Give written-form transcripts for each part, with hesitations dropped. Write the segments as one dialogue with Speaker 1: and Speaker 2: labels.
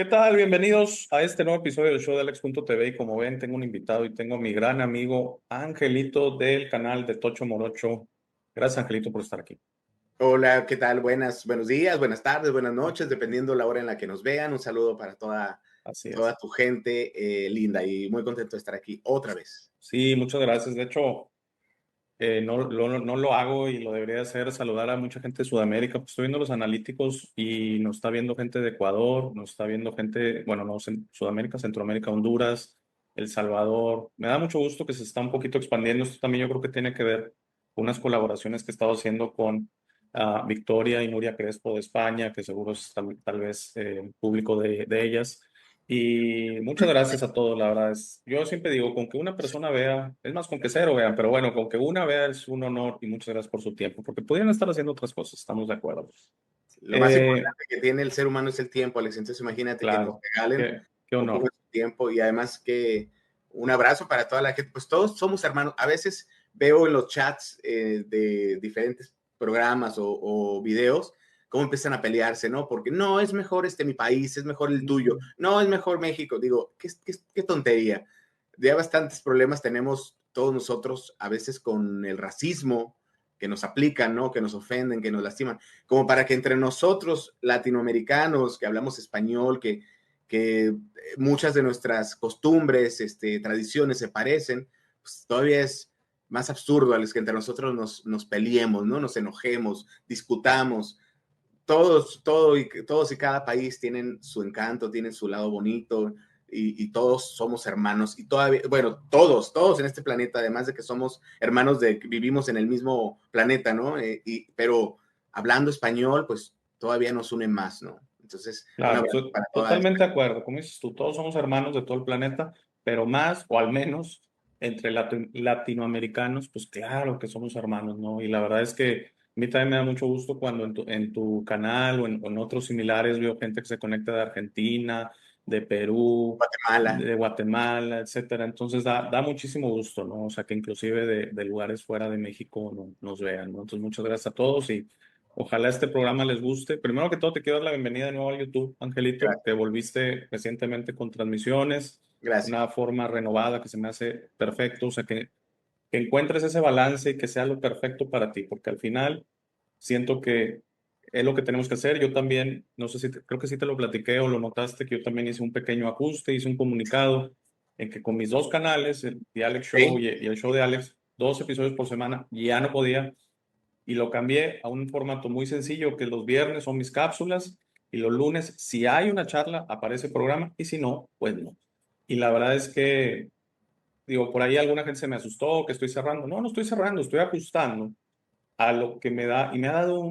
Speaker 1: ¿Qué tal? Bienvenidos a este nuevo episodio del show de Alex.tv y como ven tengo un invitado y tengo a mi gran amigo Angelito del canal de Tocho Morocho. Gracias Angelito por estar aquí.
Speaker 2: Hola, ¿qué tal? Buenos días, buenas tardes, buenas noches, dependiendo la hora en la que nos vean. Un saludo para
Speaker 1: Así es.
Speaker 2: toda tu gente linda y muy contento de estar aquí otra vez.
Speaker 1: Sí, muchas gracias. De hecho, no lo hago y lo debería hacer, saludar a mucha gente de Sudamérica. Pues estoy viendo los analíticos y nos está viendo gente de Ecuador, nos está viendo gente, bueno, no, Sudamérica, Centroamérica, Honduras, El Salvador. Me da mucho gusto que se está un poquito expandiendo. Esto también yo creo que tiene que ver con unas colaboraciones que he estado haciendo con Victoria y Nuria Crespo de España, que seguro es tal vez público de ellas. Y muchas gracias a todos, la verdad es, yo siempre digo, con que una persona vea, es más, con que cero vean, pero bueno, con que una vea es un honor y muchas gracias por su tiempo, porque podrían estar haciendo otras cosas, estamos de acuerdo.
Speaker 2: Lo más
Speaker 1: Eh,
Speaker 2: importante que tiene el ser humano es el tiempo, Alex. Entonces imagínate que nos
Speaker 1: claro,
Speaker 2: regalen
Speaker 1: qué
Speaker 2: un poco
Speaker 1: honor.
Speaker 2: de su tiempo y además que un abrazo para toda la gente. Pues todos somos hermanos. A veces veo en los chats de diferentes programas o videos cómo empiezan a pelearse, ¿no? Porque no, es mejor mi país, es mejor el tuyo, no, es mejor México. Digo, qué tontería. Ya bastantes problemas tenemos todos nosotros a veces con el racismo que nos aplican, ¿no? Que nos ofenden, que nos lastiman, como para que entre nosotros latinoamericanos que hablamos español, que muchas de nuestras costumbres, tradiciones se parecen, pues todavía es más absurdo a los que entre nosotros nos peleemos, ¿no? Nos enojemos, discutamos. Todos y cada país tienen su encanto, tienen su lado bonito y todos somos hermanos y todavía, bueno, todos en este planeta, además de que somos hermanos de que vivimos en el mismo planeta, ¿no? Pero hablando español, pues todavía nos une más, ¿no? Entonces, un
Speaker 1: Claro,
Speaker 2: abrazo
Speaker 1: estoy
Speaker 2: para toda esta.
Speaker 1: totalmente de acuerdo, como dices tú, todos somos hermanos de todo el planeta, pero más, o al menos, entre latinoamericanos, pues claro que somos hermanos, ¿no? Y la verdad es que a mí también me da mucho gusto cuando en tu canal o en otros similares veo gente que se conecta de Argentina, de Perú,
Speaker 2: Guatemala.
Speaker 1: de Guatemala, etcétera. Entonces da muchísimo gusto, ¿no? O sea, que inclusive de lugares fuera de México nos vean, ¿no? Entonces, muchas gracias a todos y ojalá este programa les guste. Primero que todo, te quiero dar la bienvenida de nuevo a YouTube, Angelito. Te
Speaker 2: Gracias,
Speaker 1: volviste recientemente con transmisiones,
Speaker 2: gracias.
Speaker 1: una forma renovada que se me hace perfecto. O sea, que encuentres ese balance y que sea lo perfecto para ti, porque al final siento que es lo que tenemos que hacer. Yo también, no sé si, creo que sí te lo platiqué o lo notaste, que yo también hice un pequeño ajuste, hice un comunicado en que con mis dos canales, el The Alex Show
Speaker 2: Sí,
Speaker 1: y el show de Alex, 2 episodios por semana, ya no podía y lo cambié a un formato muy sencillo que los viernes son mis cápsulas y los lunes, si hay una charla, aparece el programa y si no, pues no. Y la verdad es que, digo, por ahí alguna gente se me asustó que estoy cerrando. No, no estoy cerrando, estoy ajustando a lo que me da y me ha dado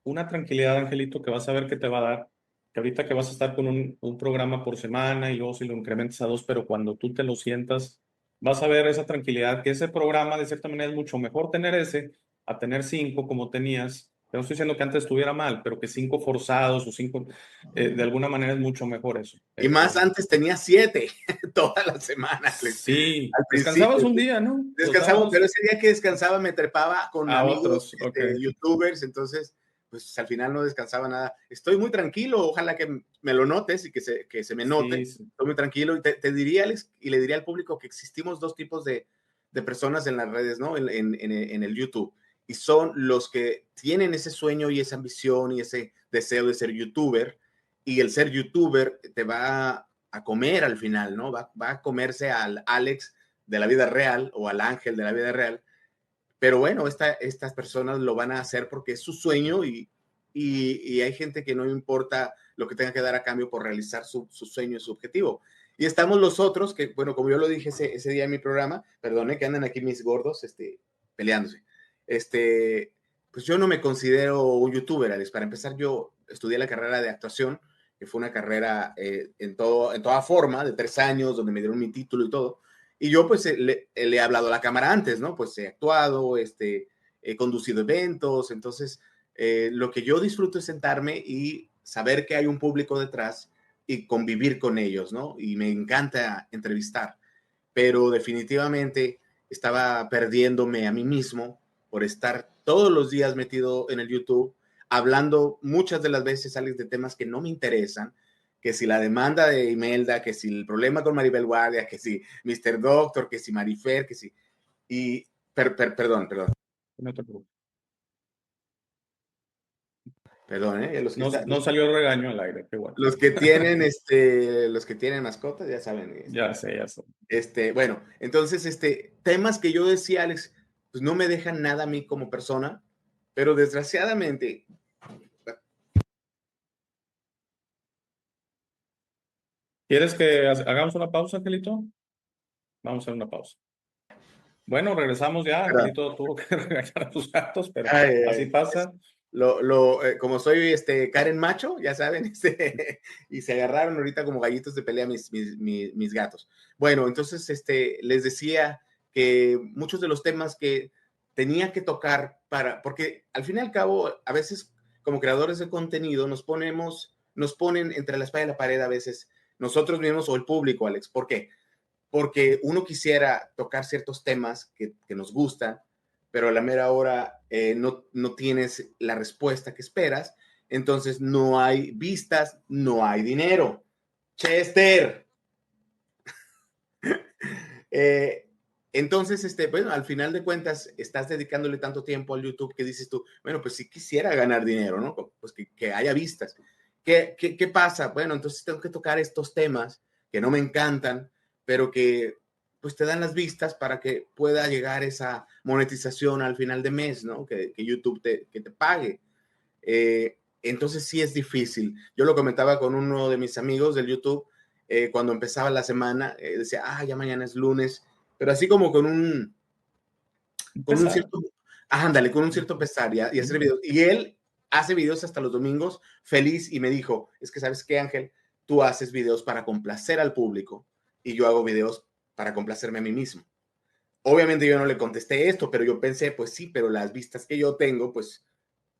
Speaker 1: una tranquilidad, Angelito, que vas a ver que te va a dar, que ahorita que vas a estar con un programa por semana y luego si lo incrementas a 2, pero cuando tú te lo sientas, vas a ver esa tranquilidad, que ese programa de cierta manera es mucho mejor tener ese a tener 5 como tenías. Yo no estoy diciendo que antes estuviera mal, pero que 5 forzados o 5, de alguna manera es mucho mejor eso.
Speaker 2: y más antes tenía 7 toda la semana, Alex.
Speaker 1: Sí,
Speaker 2: Al
Speaker 1: descansabas
Speaker 2: principio.
Speaker 1: un día, ¿no? Los
Speaker 2: Descansaba, pero
Speaker 1: sábados
Speaker 2: ese día que descansaba me trepaba con
Speaker 1: a
Speaker 2: amigos,
Speaker 1: otros, ok.
Speaker 2: youtubers, entonces, pues al final no descansaba nada. Estoy muy tranquilo, ojalá que me lo notes y que se me
Speaker 1: Sí,
Speaker 2: note.
Speaker 1: sí.
Speaker 2: Estoy muy tranquilo y te diría, Alex, y le diría al público que existimos dos tipos de personas en las redes, ¿no? En el YouTube. Y son los que tienen ese sueño y esa ambición y ese deseo de ser youtuber. Y el ser youtuber te va a comer al final, ¿no? Va a comerse al Alex de la vida real o al ángel de la vida real. Pero bueno, estas personas lo van a hacer porque es su sueño y hay gente que no importa lo que tenga que dar a cambio por realizar su sueño y su objetivo. Y estamos los otros que, bueno, como yo lo dije ese día en mi programa, perdone que andan aquí mis gordos peleándose. Pues yo no me considero un youtuber, Alex. Para empezar, yo estudié la carrera de actuación, que fue una carrera en toda forma, de 3 años, donde me dieron mi título y todo. Y yo pues le he hablado a la cámara antes, ¿no? Pues he actuado, he conducido eventos, entonces lo que yo disfruto es sentarme y saber que hay un público detrás y convivir con ellos, ¿no? Y me encanta entrevistar, pero definitivamente estaba perdiéndome a mí mismo por estar todos los días metido en el YouTube, hablando muchas de las veces, Alex, de temas que no me interesan, que si la demanda de Imelda, que si el problema con Maribel Guardia, que si Mr. Doctor, que si Marifer, que si... Y, perdón.
Speaker 1: No te preocupes.
Speaker 2: Perdón,
Speaker 1: No salió el regaño al aire, qué bueno.
Speaker 2: los que tienen mascotas, ya saben.
Speaker 1: Ya sé.
Speaker 2: Bueno, entonces, temas que yo decía, Alex, pues no me dejan nada a mí como persona, pero desgraciadamente.
Speaker 1: ¿Quieres que hagamos una pausa, Angelito? Vamos a hacer una pausa. Bueno, regresamos ya. Angelito tuvo que regañar a tus gatos, pero así pasa.
Speaker 2: Como soy Karen Macho, ya saben, y se agarraron ahorita como gallitos de pelea mis gatos. Bueno, entonces les decía que muchos de los temas que tenía que tocar porque al fin y al cabo, a veces como creadores de contenido nos ponen entre la espada y la pared a veces nosotros mismos o el público, Alex. ¿Por qué? Porque uno quisiera tocar ciertos temas que nos gustan, pero a la mera hora no tienes la respuesta que esperas, entonces no hay vistas, no hay dinero. Chester. Entonces, bueno, al final de cuentas, estás dedicándole tanto tiempo al YouTube que dices tú, bueno, pues si quisiera ganar dinero, ¿no? Pues que haya vistas. ¿Qué pasa? Bueno, entonces tengo que tocar estos temas que no me encantan, pero que pues te dan las vistas para que pueda llegar esa monetización al final de mes, ¿no? Que YouTube que te pague. Entonces sí es difícil. Yo lo comentaba con uno de mis amigos del YouTube cuando empezaba la semana, decía, ya mañana es lunes, pero así como con un cierto, ándale, con un cierto pesar y hacer videos. Y él hace videos hasta los domingos feliz y me dijo, es que sabes qué, Ángel, tú haces videos para complacer al público y yo hago videos para complacerme a mí mismo. Obviamente yo no le contesté esto, pero yo pensé, pues sí, pero las vistas que yo tengo, pues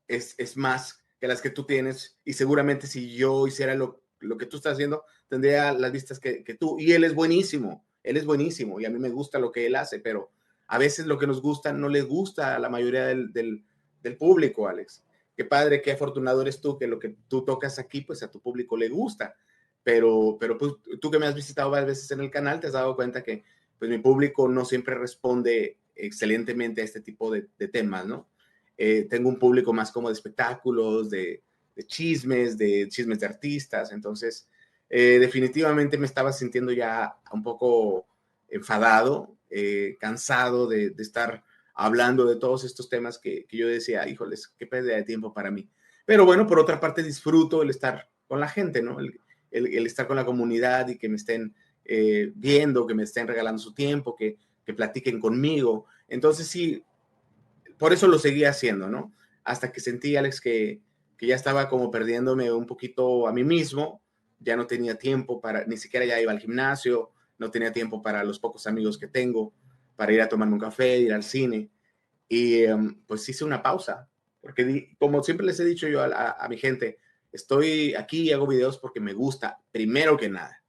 Speaker 2: es más que las que tú tienes y seguramente si yo hiciera lo que tú estás haciendo, tendría las vistas que tú. Y él es buenísimo y a mí me gusta lo que él hace, pero a veces lo que nos gusta no le gusta a la mayoría del público, Alex. Qué padre, qué afortunado eres tú que lo que tú tocas aquí, pues a tu público le gusta. Pero pues, tú que me has visitado varias veces en el canal, te has dado cuenta que pues mi público no siempre responde excelentemente a este tipo de temas, ¿no? Tengo un público más como de espectáculos, de chismes de artistas, entonces definitivamente me estaba sintiendo ya un poco enfadado, cansado de estar hablando de todos estos temas que yo decía, híjoles, qué pérdida de tiempo para mí. Pero bueno, por otra parte disfruto el estar con la gente, ¿no? El estar con la comunidad y que me estén viendo, que me estén regalando su tiempo, que platiquen conmigo. Entonces sí, por eso lo seguía haciendo, ¿no? Hasta que sentí, Alex, que ya estaba como perdiéndome un poquito a mí mismo, ya no tenía tiempo ni siquiera ya iba al gimnasio, no tenía tiempo para los pocos amigos que tengo, para ir a tomarme un café, ir al cine, y pues hice una pausa, porque como siempre les he dicho yo a mi gente, estoy aquí y hago videos porque me gusta, primero que nada.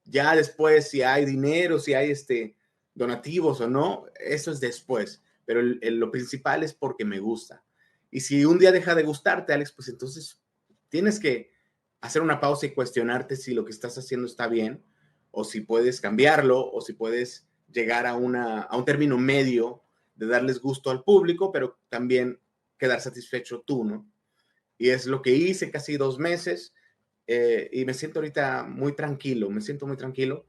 Speaker 2: Ya después, si hay dinero, si hay donativos o no, eso es después. Pero lo principal es porque me gusta. Y si un día deja de gustarte, Alex, pues entonces tienes que hacer una pausa y cuestionarte si lo que estás haciendo está bien, o si puedes cambiarlo, o si puedes llegar a un término medio de darles gusto al público, pero también quedar satisfecho tú, ¿no? Y es lo que hice casi 2 meses. Y me siento ahorita me siento muy tranquilo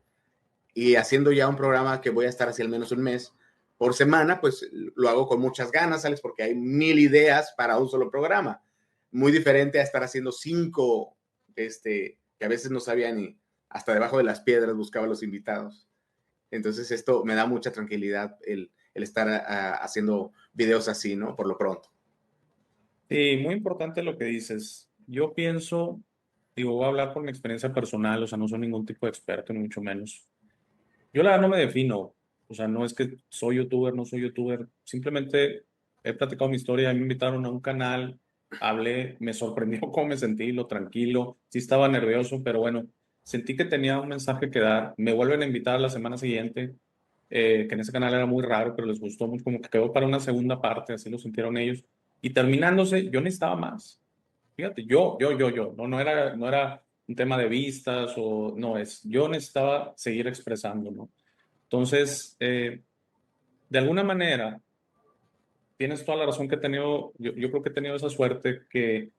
Speaker 2: y haciendo ya un programa que voy a estar así al menos un mes por semana, pues lo hago con muchas ganas, ¿sabes? Porque hay 1000 ideas para un solo programa. Muy diferente a estar haciendo 5, que a veces no sabía ni hasta debajo de las piedras buscaba los invitados. Entonces esto me da mucha tranquilidad el estar haciendo videos así, ¿no? Por lo pronto.
Speaker 1: Sí, muy importante lo que dices. Yo pienso, digo, voy a hablar por mi experiencia personal, o sea, no soy ningún tipo de experto, ni mucho menos. Yo la verdad no me defino, o sea, no es que soy youtuber, no soy youtuber, simplemente he platicado mi historia, me invitaron a un canal, hablé, me sorprendió cómo me sentí, lo tranquilo, sí estaba nervioso, pero bueno, sentí que tenía un mensaje que dar, me vuelven a invitar la semana siguiente, que en ese canal era muy raro, pero les gustó mucho, como que quedó para una segunda parte, así lo sintieron ellos, y terminándose, yo necesitaba más. Fíjate, yo, no era un tema de vistas o no, yo necesitaba seguir expresando, ¿no? Entonces, de alguna manera, tienes toda la razón que he tenido, yo creo que he tenido esa suerte que,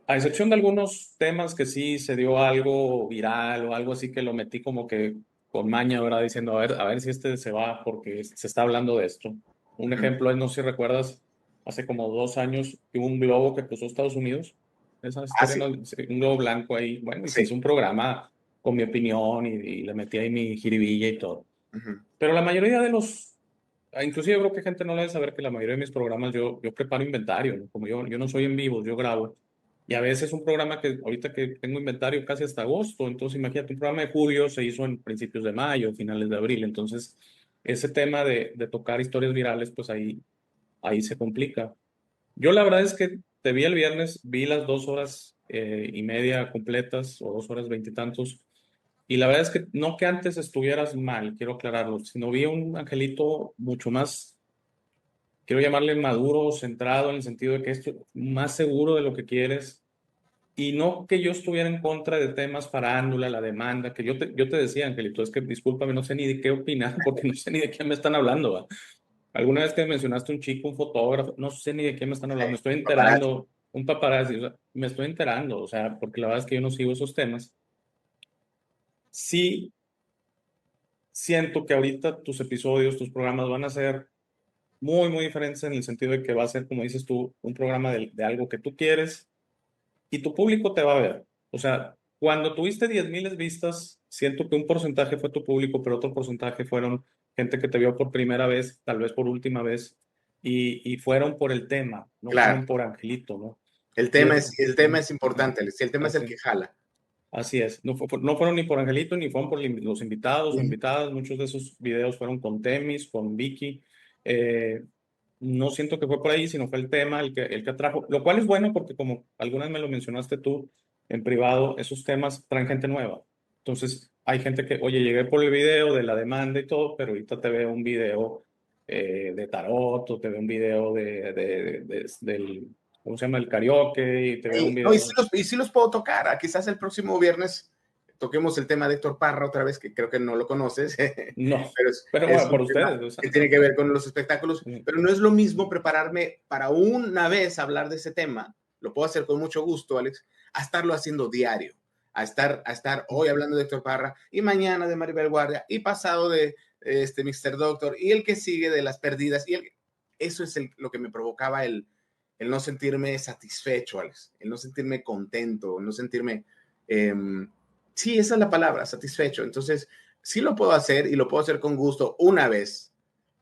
Speaker 1: a excepción de algunos temas que sí se dio algo viral o algo así que lo metí como que con maña, ¿verdad? Diciendo, a ver si este se va porque se está hablando de esto. Un
Speaker 2: Ujú.
Speaker 1: ejemplo es, no sé si recuerdas, hace como 2 años que hubo un globo que cruzó Estados Unidos. Esa
Speaker 2: Ah,
Speaker 1: historia,
Speaker 2: sí,
Speaker 1: ¿no? Sí, un globo blanco ahí. Bueno, y se
Speaker 2: sí.
Speaker 1: hizo un programa con mi opinión y le metí ahí mi jiribilla y todo.
Speaker 2: Ujú.
Speaker 1: Pero la mayoría de inclusive yo creo que gente no debe saber que la mayoría de mis programas yo preparo inventario, ¿no? Como yo no soy en vivo, yo grabo. Y a veces un programa que ahorita que tengo inventario casi hasta agosto, entonces imagínate, un programa de julio se hizo en principios de mayo, finales de abril, entonces ese tema de tocar historias virales, pues ahí se complica. Yo la verdad es que te vi el viernes, vi las 2 horas y media completas o 2 horas 20 y tantos. Y la verdad es que no que antes estuvieras mal, quiero aclararlo, sino vi un Angelito mucho más, quiero llamarle maduro, centrado en el sentido de que esto más seguro de lo que quieres. Y no que yo estuviera en contra de temas farándula, la demanda, que yo te decía, Angelito, es que discúlpame, no sé ni de qué opinar, porque no sé ni de qué me están hablando, ¿va? Alguna vez que mencionaste un chico, un fotógrafo, no sé ni de qué me están hablando, me estoy
Speaker 2: Paparazzi.
Speaker 1: enterando, un paparazzi, o sea, me estoy enterando, o sea, porque la verdad es que yo no sigo esos temas. Sí, siento que ahorita tus episodios, tus programas van a ser muy, muy diferentes en el sentido de que va a ser, como dices tú, un programa de algo que tú quieres y tu público te va a ver. O sea, cuando tuviste 10,000 vistas, siento que un porcentaje fue tu público, pero otro porcentaje fueron gente que te vio por primera vez, tal vez por última vez, y fueron por el tema, no
Speaker 2: Claro,
Speaker 1: fueron por Angelito, ¿no? Y
Speaker 2: el tema es importante, Alex, el tema es el
Speaker 1: así,
Speaker 2: que jala.
Speaker 1: así es. No fueron ni por Angelito, ni fueron por los invitados o
Speaker 2: Ujú.
Speaker 1: invitadas. Muchos de esos videos fueron con Temis, con Vicky. Eh, no siento que fue por ahí, sino fue el tema el que atrajo, lo cual es bueno porque como algunas me lo mencionaste tú en privado, esos temas traen gente nueva. Entonces, hay gente que, oye, llegué por el video de la demanda y todo, pero ahorita te veo un video de tarot o te veo un video del, ¿cómo se llama? El karaoke y te veo un
Speaker 2: Sí, no,
Speaker 1: video.
Speaker 2: y sí los puedo tocar. Quizás el próximo viernes toquemos el tema de Héctor Parra otra vez, que creo que no lo conoces,
Speaker 1: No,
Speaker 2: pero
Speaker 1: pero
Speaker 2: es
Speaker 1: bueno, por
Speaker 2: un tema
Speaker 1: ustedes, o sea,
Speaker 2: que tiene que ver con los espectáculos.
Speaker 1: mm,
Speaker 2: Pero no es lo mismo prepararme para una vez hablar de ese tema, lo puedo hacer con mucho gusto, Alex, a estarlo haciendo diario, a estar hoy hablando de Héctor Parra y mañana de Maribel Guardia y pasado de Mr. Doctor y el que sigue de las perdidas. Eso es lo que me provocaba el no sentirme satisfecho, Alex, el no sentirme contento, el no sentirme, eh, sí, esa es la palabra, satisfecho. Entonces, sí lo puedo hacer y lo puedo hacer con gusto una vez,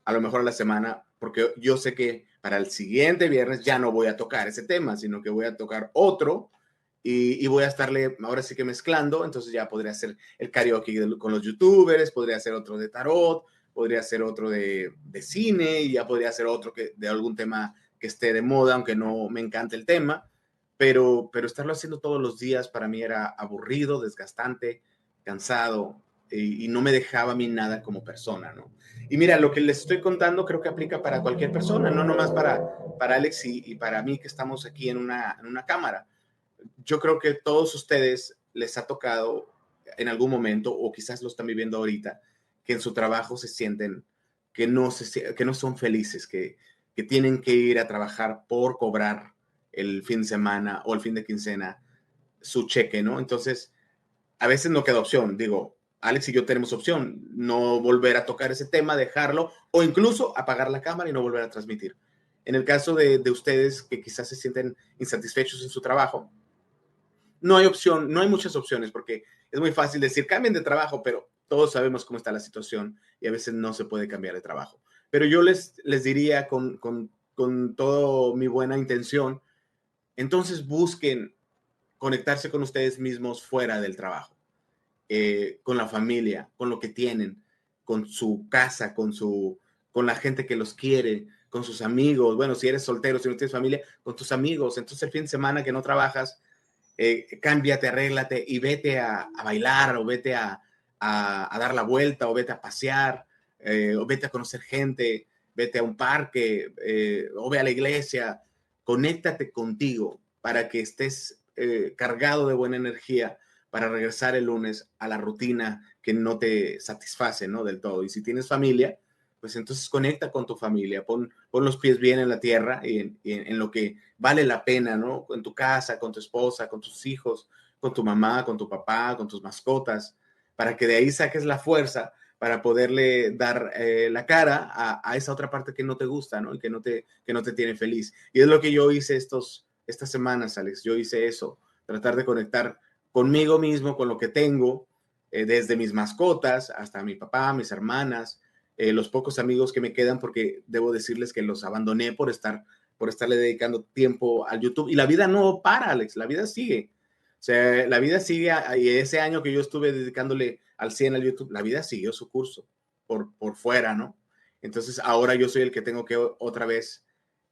Speaker 2: a lo mejor a la semana, porque yo sé que para el siguiente viernes ya no voy a tocar ese tema, sino que voy a tocar otro y voy a estarle ahora sí que mezclando, entonces ya podría hacer el karaoke con los youtubers, podría hacer otro de tarot, podría hacer otro de cine y ya podría hacer otro de algún tema que esté de moda, aunque no me encante el tema, pero estarlo haciendo todos los días para mí era aburrido, desgastante, cansado y no me dejaba a mí nada como persona, ¿no? Y mira, lo que les estoy contando creo que aplica para cualquier persona, no nomás para Alex y para mí que estamos aquí en una cámara. Yo creo que todos ustedes les ha tocado en algún momento, o quizás lo están viviendo ahorita, que en su trabajo se sienten que no son felices, que tienen que ir a trabajar por cobrar el fin de semana o el fin de quincena su cheque, ¿no? Entonces, a veces no queda opción. Digo, Alex y yo tenemos opción, no volver a tocar ese tema, dejarlo, o incluso apagar la cámara y no volver a transmitir. En el caso de ustedes que quizás se sienten insatisfechos en su trabajo, no hay opción, no hay muchas opciones porque es muy fácil decir cambien de trabajo, pero todos sabemos cómo está la situación y a veces no se puede cambiar de trabajo. Pero yo les diría con toda mi buena intención, entonces busquen conectarse con ustedes mismos fuera del trabajo, con la familia, con lo que tienen, con su casa, con la gente que los quiere, con sus amigos. Bueno, si eres soltero, si no tienes familia, con tus amigos. Entonces el fin de semana que no trabajas, cámbiate, arréglate y vete a bailar o vete a dar la vuelta o vete a pasear o vete a conocer gente, vete a un parque o ve a la iglesia, conéctate contigo para que estés cargado de buena energía para regresar el lunes a la rutina que no te satisface, ¿no? Del todo. Y si tienes familia, pues entonces conecta con tu familia, pon los pies bien en la tierra y en lo que vale la pena, ¿no? En tu casa, con tu esposa, con tus hijos, con tu mamá, con tu papá, con tus mascotas, para que de ahí saques la fuerza para poderle dar la cara a esa otra parte que no te gusta, ¿no? Y que no te tiene feliz. Y es lo que yo hice estas semanas, Alex. Yo hice eso, tratar de conectar conmigo mismo, con lo que tengo, desde mis mascotas hasta mi papá, mis hermanas, los pocos amigos que me quedan, porque debo decirles que los abandoné por estarle dedicando tiempo al YouTube. Y la vida no para, Alex, la vida sigue. O sea, la vida sigue, y ese año que yo estuve dedicándole al 100 al YouTube, la vida siguió su curso por fuera, ¿no? Entonces ahora yo soy el que tengo que otra vez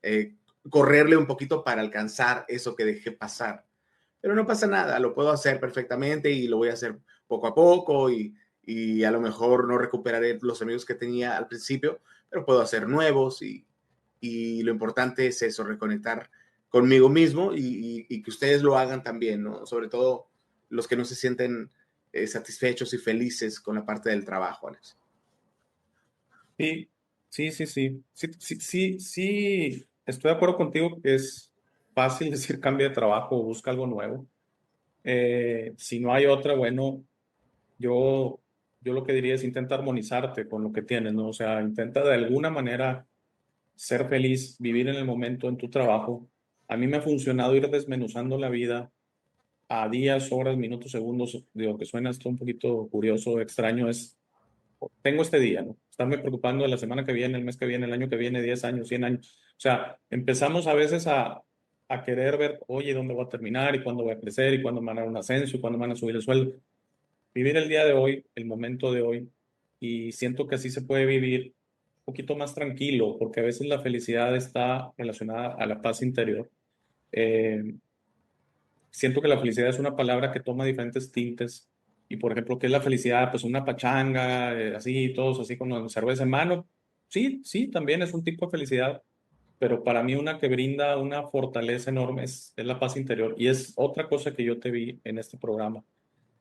Speaker 2: eh, correrle un poquito para alcanzar eso que dejé pasar. Pero no pasa nada, lo puedo hacer perfectamente y lo voy a hacer poco a poco y a lo mejor no recuperaré los amigos que tenía al principio, pero puedo hacer nuevos y lo importante es eso, reconectar conmigo mismo y que ustedes lo hagan también, ¿no? Sobre todo los que no se sienten satisfechos y felices con la parte del trabajo, Alex.
Speaker 1: Sí, sí, sí, sí. Sí, sí, sí, sí, estoy de acuerdo contigo que es fácil decir cambia de trabajo o busca algo nuevo. Si no hay otra, bueno, yo, yo lo que diría es intenta armonizarte con lo que tienes, ¿no? O sea, intenta de alguna manera ser feliz, vivir en el momento en tu trabajo. A mí me ha funcionado ir desmenuzando la vida a días, horas, minutos, segundos. Digo, que suena esto un poquito curioso, extraño, es, tengo este día, ¿no? Estarme preocupando de la semana que viene, el mes que viene, el año que viene, 10 años, 100 años. O sea, empezamos a veces a querer ver, oye, ¿dónde voy a terminar? ¿Y cuándo voy a crecer? ¿Y cuándo me van a dar un ascenso? ¿Y cuándo me van a subir el sueldo? Vivir el día de hoy, el momento de hoy, y siento que así se puede vivir un poquito más tranquilo, porque a veces la felicidad está relacionada a la paz interior. Eh, Siento que la felicidad es una palabra que toma diferentes tintes, y por ejemplo, ¿qué es la felicidad? Pues una pachanga, así, todos así con la cerveza en mano. Sí, sí, también es un tipo de felicidad, pero para mí una que brinda una fortaleza enorme es la paz interior, y es otra cosa que yo te vi en este programa.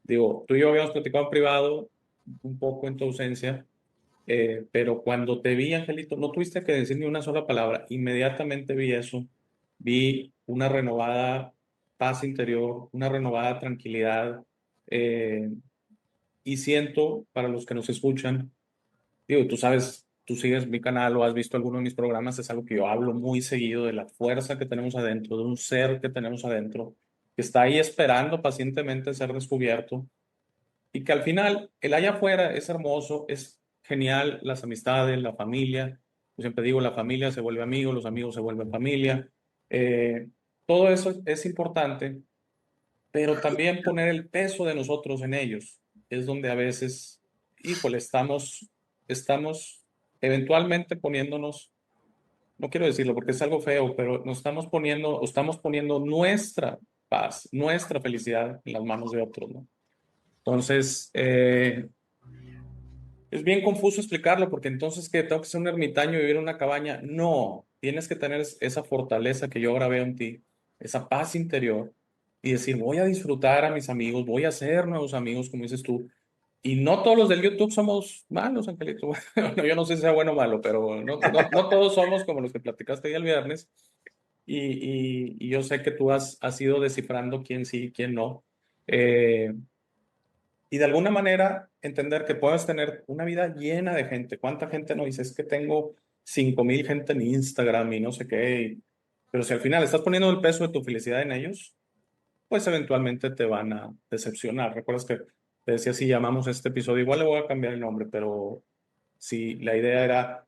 Speaker 1: Digo, tú y yo habíamos platicado en privado un poco en tu ausencia, pero cuando te vi, Angelito, no tuviste que decir ni una sola palabra. Inmediatamente vi eso. Vi una renovada paz interior, una renovada tranquilidad. eh, y siento, para los que nos escuchan, digo, tú sabes, tú sigues mi canal o has visto alguno de mis programas, es algo que yo hablo muy seguido de la fuerza que tenemos adentro, de un ser que tenemos adentro, que está ahí esperando pacientemente ser descubierto y que al final el allá afuera es hermoso, es genial, las amistades, la familia. Yo siempre digo, la familia se vuelve amigos, los amigos se vuelven familia. Eh, Todo eso es importante, pero también poner el peso de nosotros en ellos es donde a veces, híjole, estamos eventualmente poniéndonos, no quiero decirlo porque es algo feo, pero nos estamos poniendo nuestra paz, nuestra felicidad en las manos de otros, ¿no? Entonces, es bien confuso explicarlo porque entonces que tengo que ser un ermitaño y vivir en una cabaña. No, tienes que tener esa fortaleza que yo ahora veo en ti, esa paz interior y decir, voy a disfrutar a mis amigos, voy a hacer nuevos amigos, como dices tú. Y no todos los del YouTube somos malos, Angelito. Bueno, yo no sé si sea bueno o malo, pero no todos somos como los que platicaste ahí el viernes. Y yo sé que tú has ido descifrando quién sí y quién no. Eh, y de alguna manera entender que puedes tener una vida llena de gente. ¿Cuánta gente no dice? Es que tengo 5,000 gente en Instagram y no sé qué. Pero si al final estás poniendo el peso de tu felicidad en ellos, pues eventualmente te van a decepcionar. ¿Recuerdas que te decía si llamamos este episodio? Igual le voy a cambiar el nombre, pero si la idea era,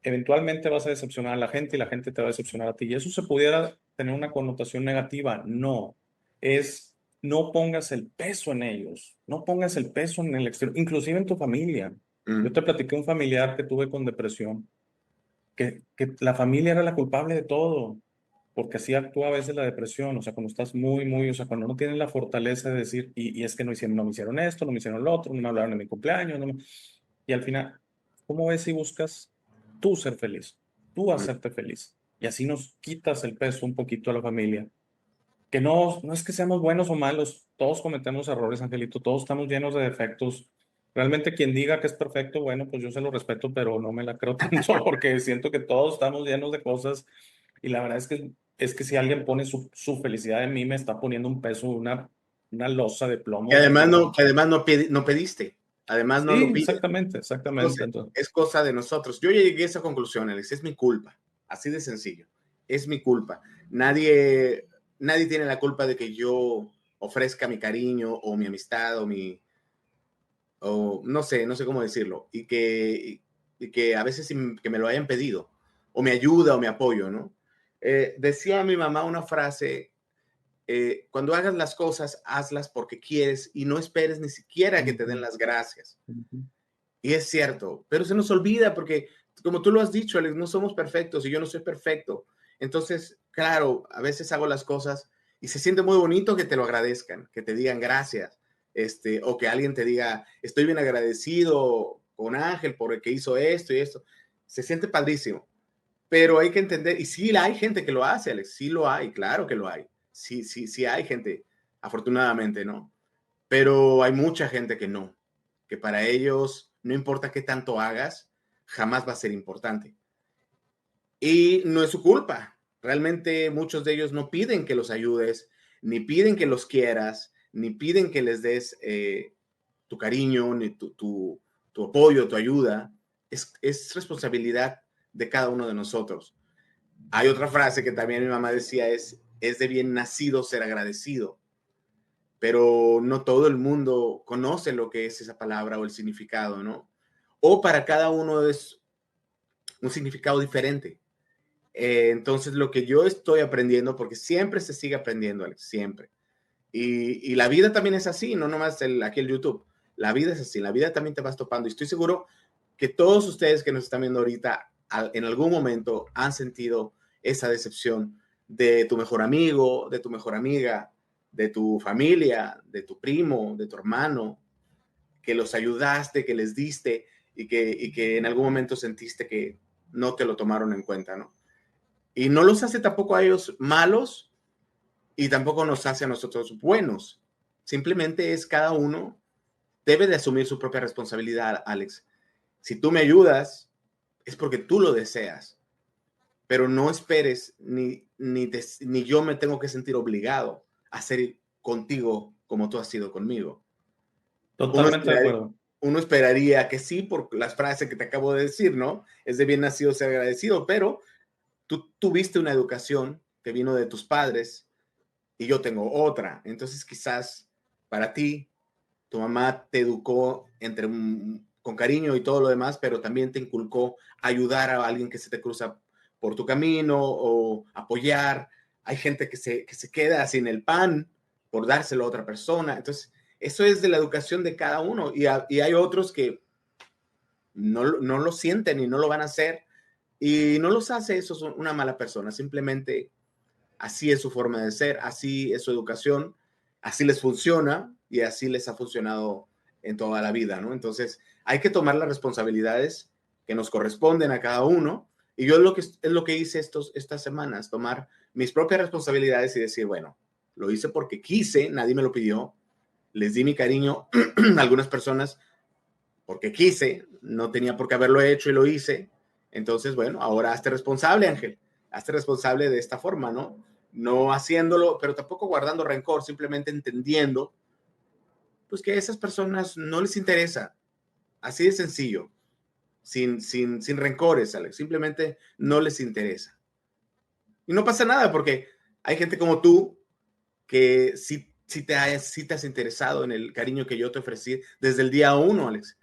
Speaker 1: eventualmente vas a decepcionar a la gente y la gente te va a decepcionar a ti. Y eso se pudiera tener una connotación negativa. No, es no pongas el peso en ellos, no pongas el peso en el exterior, inclusive en tu familia. Yo
Speaker 2: Mm.
Speaker 1: te platiqué un familiar que tuve con depresión, que la familia era la culpable de todo, porque así actúa a veces la depresión, o sea, cuando estás o sea, cuando no tienes la fortaleza de decir, y es que no me hicieron esto, no me hicieron lo otro, no me hablaron de mi cumpleaños, y al final, ¿cómo ves si buscas tú ser feliz, tú
Speaker 2: Mm.
Speaker 1: hacerte feliz? Y así nos quitas el peso un poquito a la familia. que no es que seamos buenos o malos, todos cometemos errores, Angelito, todos estamos llenos de defectos. Realmente quien diga que es perfecto, bueno, pues yo se lo respeto, pero no me la creo tanto porque siento que todos estamos llenos de cosas y la verdad es que si alguien pone su felicidad en mí, me está poniendo un peso, una losa de
Speaker 2: Y
Speaker 1: plomo
Speaker 2: además
Speaker 1: porque
Speaker 2: no,
Speaker 1: no.
Speaker 2: no pediste, además no
Speaker 1: Sí,
Speaker 2: lo pides.
Speaker 1: exactamente, exactamente.
Speaker 2: Entonces,
Speaker 1: Entonces,
Speaker 2: es cosa de nosotros. Yo ya llegué a esa conclusión, Alex, es mi culpa, así de sencillo, es mi culpa. Nadie tiene la culpa de que yo ofrezca mi cariño o mi amistad o no sé cómo decirlo, y que a veces que me lo hayan pedido, o me ayuda o me apoyo, ¿no? Decía mi mamá una frase, cuando hagas las cosas, hazlas porque quieres y no esperes ni siquiera que te den
Speaker 1: ujú,
Speaker 2: las gracias.
Speaker 1: ujú.
Speaker 2: Y es cierto, pero se nos olvida porque, como tú lo has dicho, Alex, no somos perfectos y yo no soy perfecto. Entonces, claro, a veces hago las cosas y se siente muy bonito que te lo agradezcan, que te digan gracias, o que alguien te diga, estoy bien agradecido con Ángel por el que hizo esto y esto. Se siente padrísimo, pero hay que entender, y sí hay gente que lo hace, Alex, sí lo hay, claro que lo hay. Sí, sí, sí hay gente, afortunadamente, ¿no? Pero hay mucha gente que no, que para ellos no importa qué tanto hagas, jamás va a ser importante. Y no es su culpa. Realmente muchos de ellos no piden que los ayudes, ni piden que los quieras, ni piden que les des tu cariño, ni tu apoyo, tu ayuda. Es responsabilidad de cada uno de nosotros. Hay otra frase que también mi mamá decía, es de bien nacido ser agradecido, pero no todo el mundo conoce lo que es esa palabra o el significado, ¿no? O para cada uno es un significado diferente. Entonces, lo que yo estoy aprendiendo, porque siempre se sigue aprendiendo, Alex, siempre. Y la vida también es así, no nomás aquí el YouTube. La vida es así, la vida también te vas topando. Y estoy seguro que todos ustedes que nos están viendo ahorita, en algún momento han sentido esa decepción de tu mejor amigo, de tu mejor amiga, de tu familia, de tu primo, de tu hermano, que los ayudaste, que les diste y que en algún momento sentiste que no te lo tomaron en cuenta, ¿no? Y no los hace tampoco a ellos malos y tampoco nos hace a nosotros buenos. Simplemente es cada uno debe de asumir su propia responsabilidad, Alex. Si tú me ayudas, es porque tú lo deseas, pero no esperes ni yo me tengo que sentir obligado a ser contigo como tú has sido conmigo. Uno
Speaker 1: Totalmente de
Speaker 2: esperaría,
Speaker 1: acuerdo.
Speaker 2: uno esperaría que sí, por las frases que te acabo de decir, ¿no? Es de bien nacido ser agradecido, pero tú tuviste una educación que vino de tus padres y yo tengo otra. Entonces quizás para ti, tu mamá te educó con cariño y todo lo demás, pero también te inculcó ayudar a alguien que se te cruza por tu camino o apoyar. Hay gente que se queda sin el pan por dárselo a otra persona. Entonces, eso es de la educación de cada uno. Y hay otros que no lo sienten y no lo van a hacer. Y no los hace eso una mala persona. Simplemente así es su forma de ser, así es su educación, así les funciona y así les ha funcionado en toda la vida, ¿no? Entonces, hay que tomar las responsabilidades que nos corresponden a cada uno. Y yo es lo que hice estas semanas, tomar mis propias responsabilidades y decir, bueno, lo hice porque quise, nadie me lo pidió, les di mi cariño a algunas personas porque quise, no tenía por qué haberlo hecho y lo hice. Entonces, bueno, ahora hazte responsable, Ángel, hazte responsable de esta forma, ¿no? No haciéndolo, pero tampoco guardando rencor, simplemente entendiendo, pues que a esas personas no les interesa, así de sencillo, sin rencores, Alex, simplemente no les interesa. Y no pasa nada porque hay gente como tú que sí te has interesado en el cariño que yo te ofrecí desde el día uno, Alex.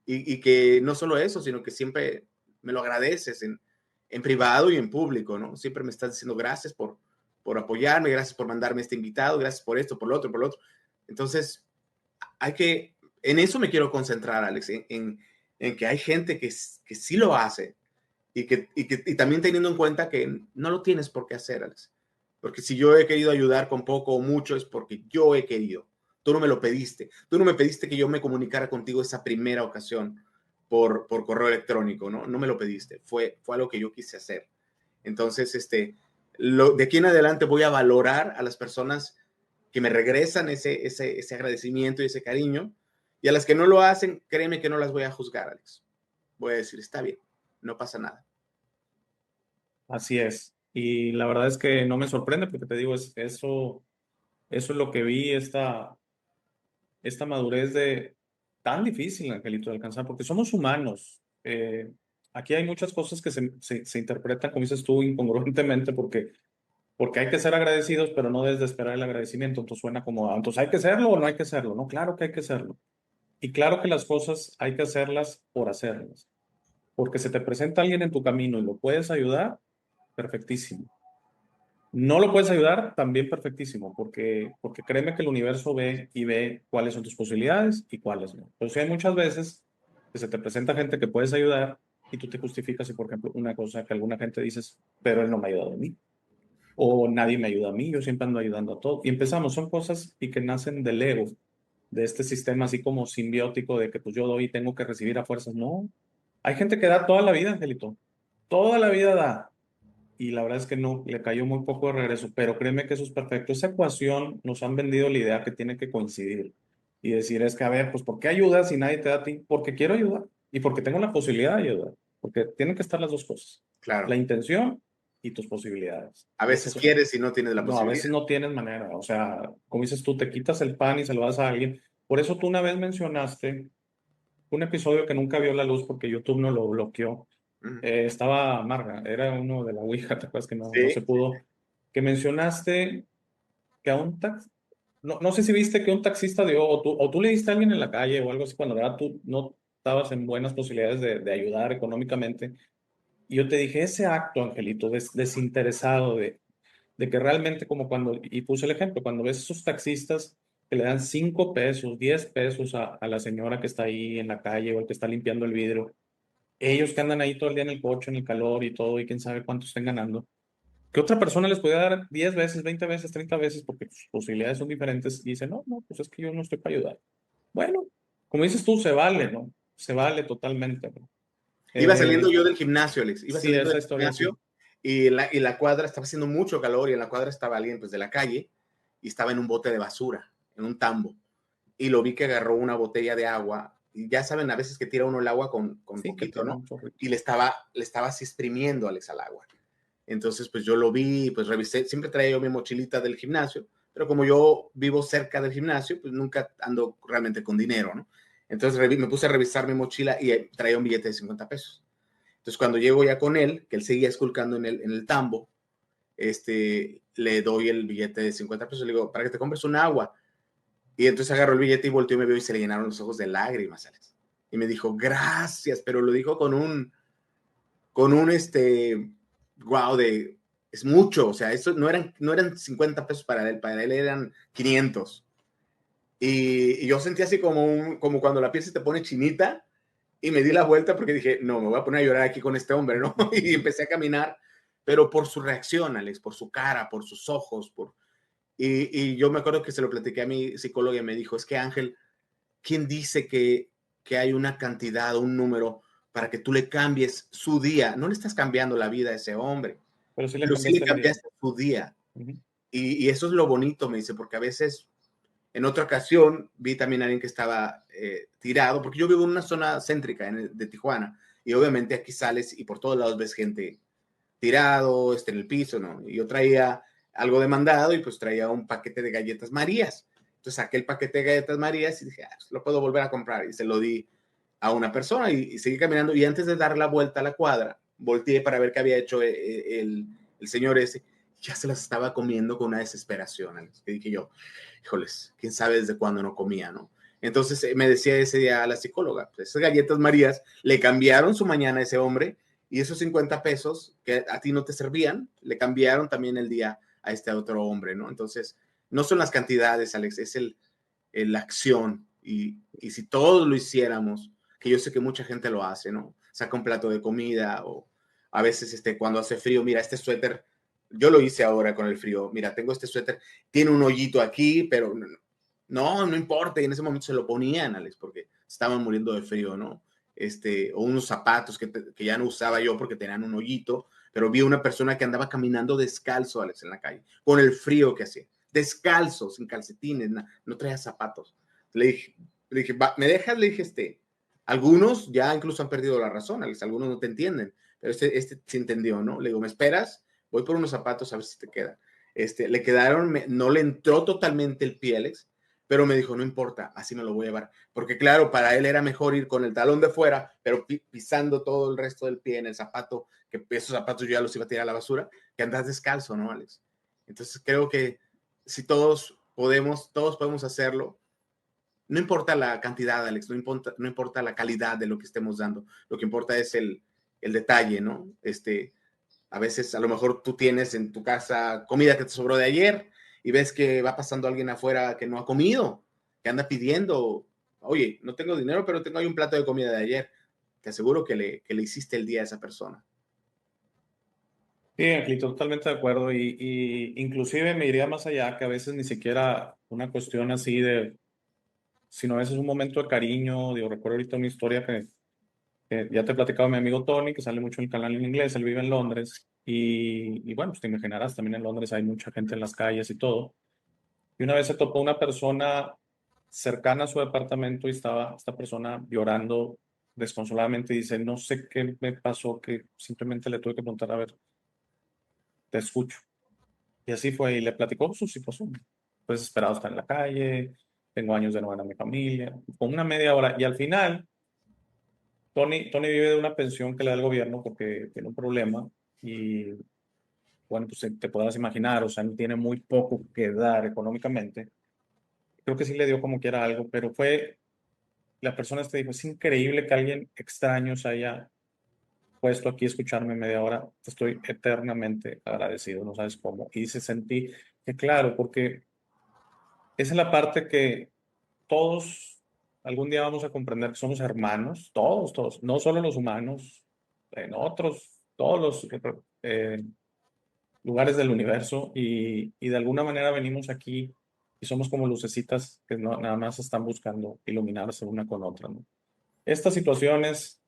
Speaker 2: Y que no solo eso, sino que siempre me lo agradeces en privado y en público, ¿no? Siempre me estás diciendo gracias por apoyarme, gracias por mandarme este invitado, gracias por esto, por lo otro, por lo otro. Entonces, en eso me quiero concentrar, Alex, en que hay gente que sí lo hace y también teniendo en cuenta que no lo tienes por qué hacer, Alex. Porque si yo he querido ayudar con poco o mucho es porque yo he querido. Tú no me lo pediste. Tú no me pediste que yo me comunicara contigo esa primera ocasión por correo electrónico, ¿no? No me lo pediste. Fue algo que yo quise hacer. Entonces, de aquí en adelante voy a valorar a las personas que me regresan ese agradecimiento y ese cariño, y a las que no lo hacen, créeme que no las voy a juzgar, Alex. Voy a decir, está bien, no pasa nada.
Speaker 1: Así es. Y la verdad es que no me sorprende porque te digo, eso es lo que vi, esta madurez de tan difícil, Angelito, de alcanzar, porque somos humanos. Aquí hay muchas cosas que se interpretan, como dices tú, incongruentemente, porque hay que ser agradecidos, pero no desde esperar el agradecimiento. Entonces suena como, entonces hay que serlo o no hay que serlo. No, claro que hay que serlo. Y claro que las cosas hay que hacerlas por hacerlas. Porque se te presenta alguien en tu camino y lo puedes ayudar, perfectísimo. No lo puedes ayudar, también perfectísimo, porque créeme que el universo ve y ve cuáles son tus posibilidades y cuáles no. Pero sí hay muchas veces que se te presenta gente que puedes ayudar y tú te justificas y, por ejemplo, una cosa que alguna gente dices, pero él no me ha ayudado a mí, o nadie me ayuda a mí, yo siempre ando ayudando a todos. Y empezamos, son cosas y que nacen del ego, de este sistema así como simbiótico de que pues yo doy y tengo que recibir a fuerzas. No, hay gente que da toda la vida, Angelito, toda la vida da y la verdad es que no, le cayó muy poco de regreso, pero créeme que eso es perfecto. Esa ecuación nos han vendido la idea que tiene que coincidir y decir es que, a ver, pues ¿por qué ayudas si nadie te da a ti? Porque quiero ayudar y porque tengo la posibilidad de ayudar, porque tienen que estar las dos cosas, la
Speaker 2: Claro,
Speaker 1: intención y tus posibilidades.
Speaker 2: a
Speaker 1: Y esas
Speaker 2: veces
Speaker 1: son,
Speaker 2: quieres y no tienes la
Speaker 1: no, a
Speaker 2: posibilidad.
Speaker 1: veces no tienes manera, o sea, como dices tú, te quitas el pan y se lo das a alguien. Por eso tú una vez mencionaste un episodio que nunca vio la luz porque YouTube no lo bloqueó.
Speaker 2: Ujú.
Speaker 1: Estaba Marga, era uno de la Ouija, ¿te acuerdas que no
Speaker 2: Sí,
Speaker 1: se pudo? Que mencionaste que a un tax, no sé si viste que un taxista dio, o tú le diste a alguien en la calle o algo así cuando era tú no estabas en buenas posibilidades de ayudar económicamente. Y yo te dije, ese acto, Angelito, desinteresado, de que realmente como cuando, y puse el ejemplo, cuando ves esos taxistas que le dan 5 pesos, 10 pesos a la señora que está ahí en la calle o el que está limpiando el vidrio, ellos que andan ahí todo el día en el coche, en el calor y todo, y quién sabe cuánto estén ganando, que otra persona les puede dar 10 veces, 20 veces, 30 veces, porque sus posibilidades son diferentes, y dice, no, no, pues es que yo no estoy para ayudar. Bueno, como dices tú, se vale, ¿no? Se vale totalmente, ¿no?
Speaker 2: iba saliendo
Speaker 1: Eh,
Speaker 2: yo del gimnasio, Alex, iba
Speaker 1: sí,
Speaker 2: saliendo
Speaker 1: esa
Speaker 2: del
Speaker 1: historia sí.
Speaker 2: gimnasio y la cuadra estaba haciendo mucho calor y en la cuadra estaba alguien pues de la calle y estaba en un bote de basura, en un tambo. Y lo vi que agarró una botella de agua y ya saben a veces que tira uno el agua con
Speaker 1: Sí, que
Speaker 2: poquito,
Speaker 1: tiene
Speaker 2: ¿no?
Speaker 1: un chorrito.
Speaker 2: Y le estaba así exprimiendo, Alex, al agua. Entonces pues yo lo vi, pues revisé, siempre traía yo mi mochilita del gimnasio, pero como yo vivo cerca del gimnasio, pues nunca ando realmente con dinero, ¿no? Entonces me puse a revisar mi mochila y traía un billete de 50 pesos. Entonces, cuando llego ya con él, que él seguía esculcando en el tambo, le doy el billete de 50 pesos, le digo, para que te compres un agua. Y entonces agarró el billete y volteó y me vio y se le llenaron los ojos de lágrimas, Alex. Y me dijo, gracias, pero lo dijo con un wow, es mucho, o sea, eso no eran 50 pesos para él eran 500. Y yo sentí así como cuando la piel se te pone chinita, y me di la vuelta porque dije, no, me voy a poner a llorar aquí con este hombre, ¿no? Y empecé a caminar, pero por su reacción, Alex, por su cara, por sus ojos, y yo me acuerdo que se lo platiqué a mi psicóloga y me dijo, es que Ángel, ¿quién dice que hay una cantidad, un número para que tú le cambies su día? No le estás cambiando la vida a ese hombre,
Speaker 1: Pero sí le
Speaker 2: pero sí le
Speaker 1: cambiaste el día.
Speaker 2: cambiaste su día.
Speaker 1: Ujú.
Speaker 2: Y eso es lo bonito, me dice, porque a veces en otra ocasión vi también a alguien que estaba tirado, porque yo vivo en una zona céntrica de Tijuana, y obviamente aquí sales y por todos lados ves gente tirado, en el piso, ¿no? Y yo traía algo de mandado y pues traía un paquete de galletas Marías. Entonces saqué el paquete de galletas Marías y dije, lo puedo volver a comprar. Y se lo di a una persona y seguí caminando. Y antes de dar la vuelta a la cuadra, volteé para ver qué había hecho el señor ese. Ya se las estaba comiendo con una desesperación. Que dije yo, híjoles, quién sabe desde cuándo no comía, ¿no? Entonces me decía ese día a la psicóloga, pues esas galletas Marías le cambiaron su mañana a ese hombre y esos 50 pesos que a ti no te servían, le cambiaron también el día a este otro hombre, ¿no? Entonces, no son las cantidades, Alex, es la acción. Y si todos lo hiciéramos, que yo sé que mucha gente lo hace, ¿no? Saca un plato de comida o a veces cuando hace frío, mira, este suéter, yo lo hice ahora con el frío, mira, tengo este suéter, tiene un hoyito aquí, pero no importa, y en ese momento se lo ponían, Alex, porque estaban muriendo de frío, ¿no? O unos zapatos que ya no usaba yo porque tenían un hoyito, pero vi una persona que andaba caminando descalzo, Alex, en la calle, con el frío que hacía, descalzo, sin calcetines, no traía zapatos. Le dije, ¿me dejas? Le dije, algunos ya incluso han perdido la razón, Alex, algunos no te entienden, pero este sí entendió, ¿no? Le digo, ¿me esperas? Voy por unos zapatos a ver si te quedan. Le quedaron, no le entró totalmente el pie, Alex, pero me dijo, no importa, así me lo voy a llevar. Porque claro, para él era mejor ir con el talón de fuera, pero pisando todo el resto del pie en el zapato, que esos zapatos yo ya los iba a tirar a la basura, que andas descalzo, ¿no, Alex? Entonces creo que si todos podemos hacerlo. No importa la cantidad, Alex, no importa la calidad de lo que estemos dando. Lo que importa es el detalle, ¿no? A veces, a lo mejor tú tienes en tu casa comida que te sobró de ayer y ves que va pasando alguien afuera que no ha comido, que anda pidiendo, oye, no tengo dinero, pero tengo ahí un plato de comida de ayer. Te aseguro que le hiciste el día a esa persona.
Speaker 1: Sí, Angelito, totalmente de acuerdo. Y inclusive me iría más allá, que a veces ni siquiera una cuestión así de, sino a veces un momento de cariño. Digo, recuerdo ahorita una historia que ya te he platicado de mi amigo Tony, que sale mucho en el canal en inglés, él vive en Londres. Y bueno, pues te imaginarás, también en Londres hay mucha gente en las calles y todo. Y una vez se topó una persona cercana a su departamento y estaba esta persona llorando desconsoladamente y dice, no sé qué me pasó, que simplemente le tuve que preguntar, a ver, te escucho. Y así fue, y le platicó su situación. Pues esperado estar en la calle, tengo años de no ver a mi familia, con una media hora. Y al final, Tony vive de una pensión que le da el gobierno porque tiene un problema. Y bueno, pues te podrás imaginar, o sea, él tiene muy poco que dar económicamente. Creo que sí le dio como quiera algo, pero fue, la persona dijo, es increíble que alguien extraño se haya puesto aquí a escucharme media hora. Te estoy eternamente agradecido, no sabes cómo. Y se sentí que claro, porque esa es la parte que todos algún día vamos a comprender que somos hermanos, todos, no solo los humanos, en otros, todos los lugares del universo y de alguna manera venimos aquí y somos como lucecitas que no, nada más están buscando iluminarse una con otra, ¿no? Estas situaciones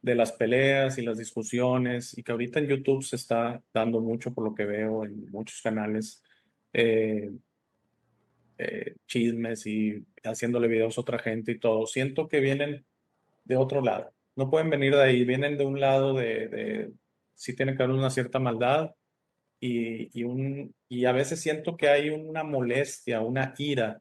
Speaker 1: de las peleas y las discusiones y que ahorita en YouTube se está dando mucho por lo que veo en muchos canales, eh, chismes y haciéndole videos a otra gente y todo. Siento que vienen de otro lado. No pueden venir de ahí, vienen de un lado sí tiene que haber una cierta maldad y a veces siento que hay una molestia, una ira,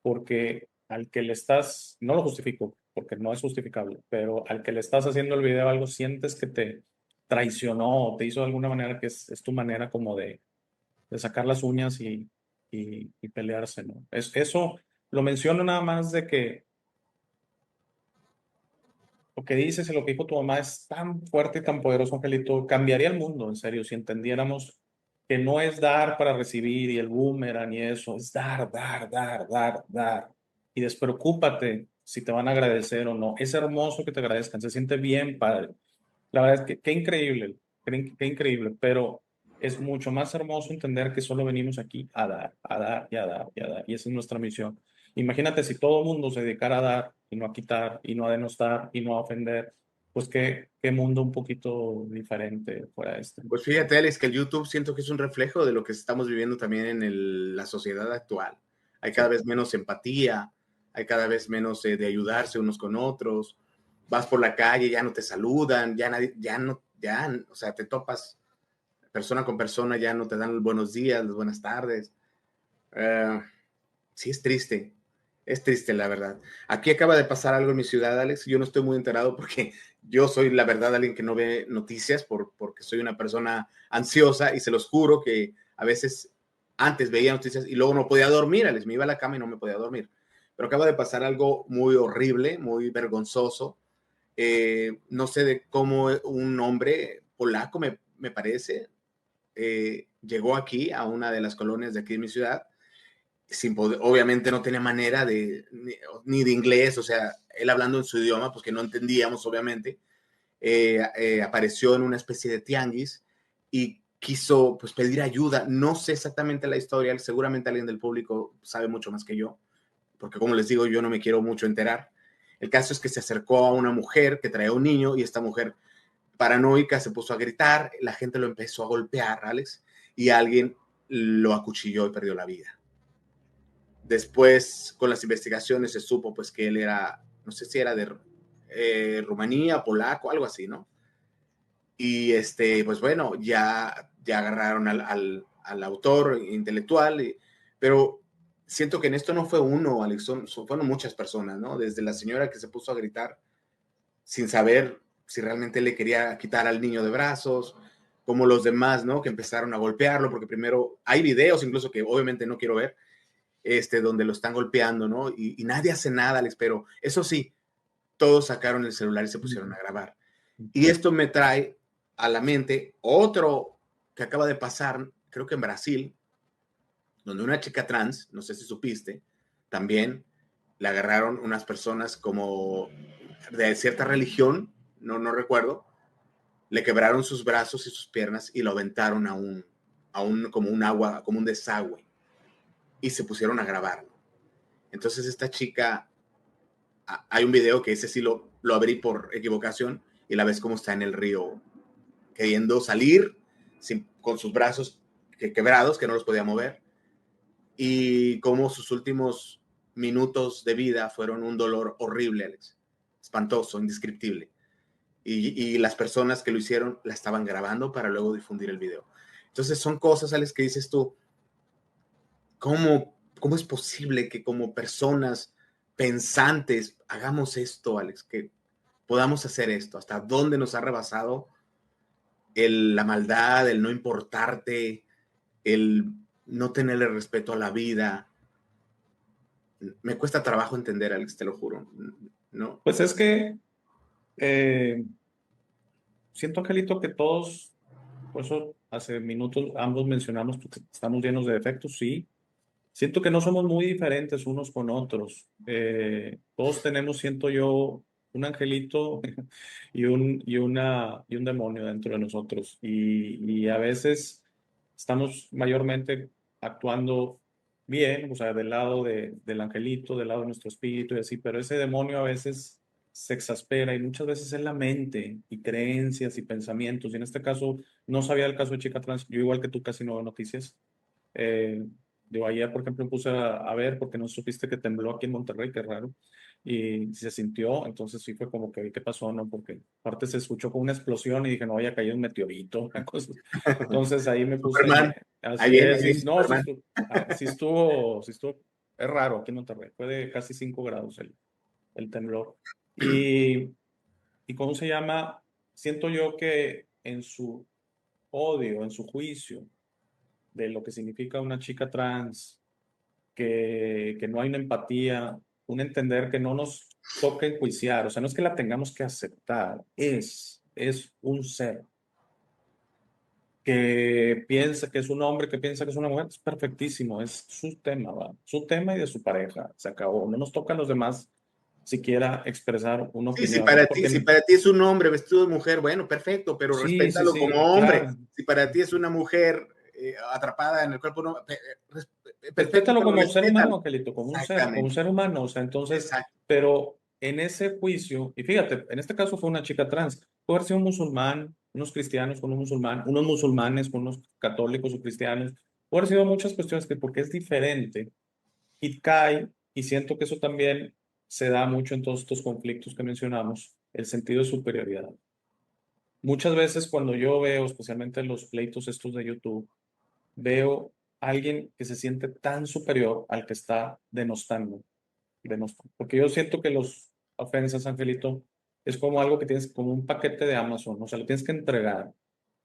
Speaker 1: porque al que le estás, no lo justifico, porque no es justificable, pero al que le estás haciendo el video algo, sientes que te traicionó o te hizo de alguna manera que es tu manera como de sacar las uñas y pelearse, ¿no? Eso lo menciono nada más de que lo que dices y lo que dijo tu mamá es tan fuerte y tan poderoso, Angelito, cambiaría el mundo, en serio, si entendiéramos que no es dar para recibir y el boomerang y eso, es dar, dar, dar, dar, dar. Y despreocúpate si te van a agradecer o no. Es hermoso que te agradezcan, se siente bien, padre. La verdad es que qué increíble, pero es mucho más hermoso entender que solo venimos aquí a dar, a dar y a dar y a dar, y esa es nuestra misión. Imagínate si todo el mundo se dedicara a dar y no a quitar y no a denostar y no a ofender, pues qué mundo un poquito diferente fuera este.
Speaker 2: Pues fíjate, Alex, que el YouTube siento que es un reflejo de lo que estamos viviendo también en la sociedad actual. Hay cada
Speaker 1: Sí.
Speaker 2: vez menos empatía, hay cada vez menos de ayudarse unos con otros. Vas por la calle, ya no te saludan, ya nadie, ya no, ya, o sea, te topas persona con persona, ya no te dan los buenos días, las buenas tardes. Uh, sí, es triste la verdad. Aquí acaba de pasar algo en mi ciudad, Alex. Yo no estoy muy enterado porque yo soy, la verdad, alguien que no ve noticias porque soy una persona ansiosa y se los juro que a veces antes veía noticias y luego no podía dormir, Alex. Me iba a la cama y no me podía dormir. Pero acaba de pasar algo muy horrible, muy vergonzoso. No sé de cómo un hombre polaco, me parece, llegó aquí a una de las colonias de aquí de mi ciudad sin poder, obviamente no tenía manera ni de inglés, o sea, él hablando en su idioma, pues que no entendíamos, obviamente, apareció en una especie de tianguis y quiso pues pedir ayuda. No sé exactamente la historia, seguramente alguien del público sabe mucho más que yo, porque como les digo, yo no me quiero mucho enterar. El caso es que se acercó a una mujer que traía un niño y esta mujer paranoica, se puso a gritar, la gente lo empezó a golpear, Alex, y alguien lo acuchilló y perdió la vida. Después, con las investigaciones, se supo pues que él era, no sé si era de Rumanía, polaco, algo así, ¿no? Y pues bueno, ya agarraron al autor intelectual, pero siento que en esto no fue uno, Alex, fueron muchas personas, ¿no? Desde la señora que se puso a gritar sin saber si realmente le quería quitar al niño de brazos, como los demás, ¿no? Que empezaron a golpearlo, porque primero hay videos incluso que obviamente no quiero ver, donde lo están golpeando, ¿no? Y nadie hace nada, Alex, pero eso sí, todos sacaron el celular y se pusieron a grabar. Y esto me trae a la mente otro que acaba de pasar, creo que en Brasil, donde una chica trans, no sé si supiste, también le agarraron unas personas como de cierta religión, no recuerdo, le quebraron sus brazos y sus piernas y lo aventaron como un agua, como un desagüe, y se pusieron a grabarlo. Entonces esta chica, hay un video que ese sí lo abrí por equivocación y la ves como está en el río queriendo salir con sus brazos quebrados, que no los podía mover, y como sus últimos minutos de vida fueron un dolor horrible, Alex, espantoso, indescriptible. Y las personas que lo hicieron la estaban grabando para luego difundir el video. Entonces son cosas, Alex, que dices tú, ¿cómo es posible que como personas pensantes hagamos esto, Alex? Que podamos hacer esto. ¿Hasta dónde nos ha rebasado la maldad, el no importarte, el no tenerle respeto a la vida? Me cuesta trabajo entender, Alex, te lo juro. ¿No?
Speaker 1: Pues es que eh, siento, Angelito, que todos, por eso hace minutos ambos mencionamos que estamos llenos de defectos, sí. Siento que no somos muy diferentes unos con otros. Todos tenemos, siento yo, un angelito y un demonio dentro de nosotros. Y a veces estamos mayormente actuando bien, o sea, del lado del angelito, del lado de nuestro espíritu y así, pero ese demonio a veces se exaspera y muchas veces es la mente y creencias y pensamientos. Y en este caso, no sabía el caso de chica trans, yo igual que tú casi no veo noticias. Eh, yo ayer, por ejemplo, me puse a ver porque no supiste que tembló aquí en Monterrey, qué raro, y se sintió, entonces sí fue como que, ¿qué pasó? ¿No? Porque aparte se escuchó como una explosión y dije, no, haya caído un meteorito, una cosa. Entonces ahí me puse,
Speaker 2: Superman,
Speaker 1: así es,
Speaker 2: ahí viene
Speaker 1: no,
Speaker 2: Superman.
Speaker 1: sí estuvo, es raro aquí en Monterrey, fue de casi 5 grados el temblor. Y, y ¿cómo se llama? Siento yo que en su odio, en su juicio de lo que significa una chica trans, que no hay una empatía, un entender que no nos toca enjuiciar, o sea, no es que la tengamos que aceptar, es un ser que piensa que es un hombre, que piensa que es una mujer, es perfectísimo, es su tema, ¿va? Su tema y de su pareja, se acabó, no nos toca a los demás siquiera expresar una
Speaker 2: Sí,
Speaker 1: opinión,
Speaker 2: si
Speaker 1: porque
Speaker 2: para ti es un hombre vestido de mujer, bueno, perfecto, pero
Speaker 1: sí, sí,
Speaker 2: respétalo como
Speaker 1: sí,
Speaker 2: hombre.
Speaker 1: claro.
Speaker 2: Si para ti es una mujer atrapada en el cuerpo, no, perfecto,
Speaker 1: Respétalo
Speaker 2: pero
Speaker 1: como ser humano,
Speaker 2: respétalo.
Speaker 1: Angelito, como un
Speaker 2: Exactamente,
Speaker 1: ser humano. O sea, entonces,
Speaker 2: exacto.
Speaker 1: pero en ese juicio, y fíjate, en este caso fue una chica trans, puede haber sido un musulmán, unos cristianos con un musulmán, unos musulmanes con unos católicos o cristianos, puede haber sido muchas cuestiones que porque es diferente y cae, y siento que eso también se da mucho en todos estos conflictos que mencionamos, el sentido de superioridad. Muchas veces cuando yo veo, especialmente los pleitos estos de YouTube, veo a alguien que se siente tan superior al que está denostando. Porque yo siento que los ofensas, Angelito, es como algo que tienes, como un paquete de Amazon, o sea, lo tienes que entregar.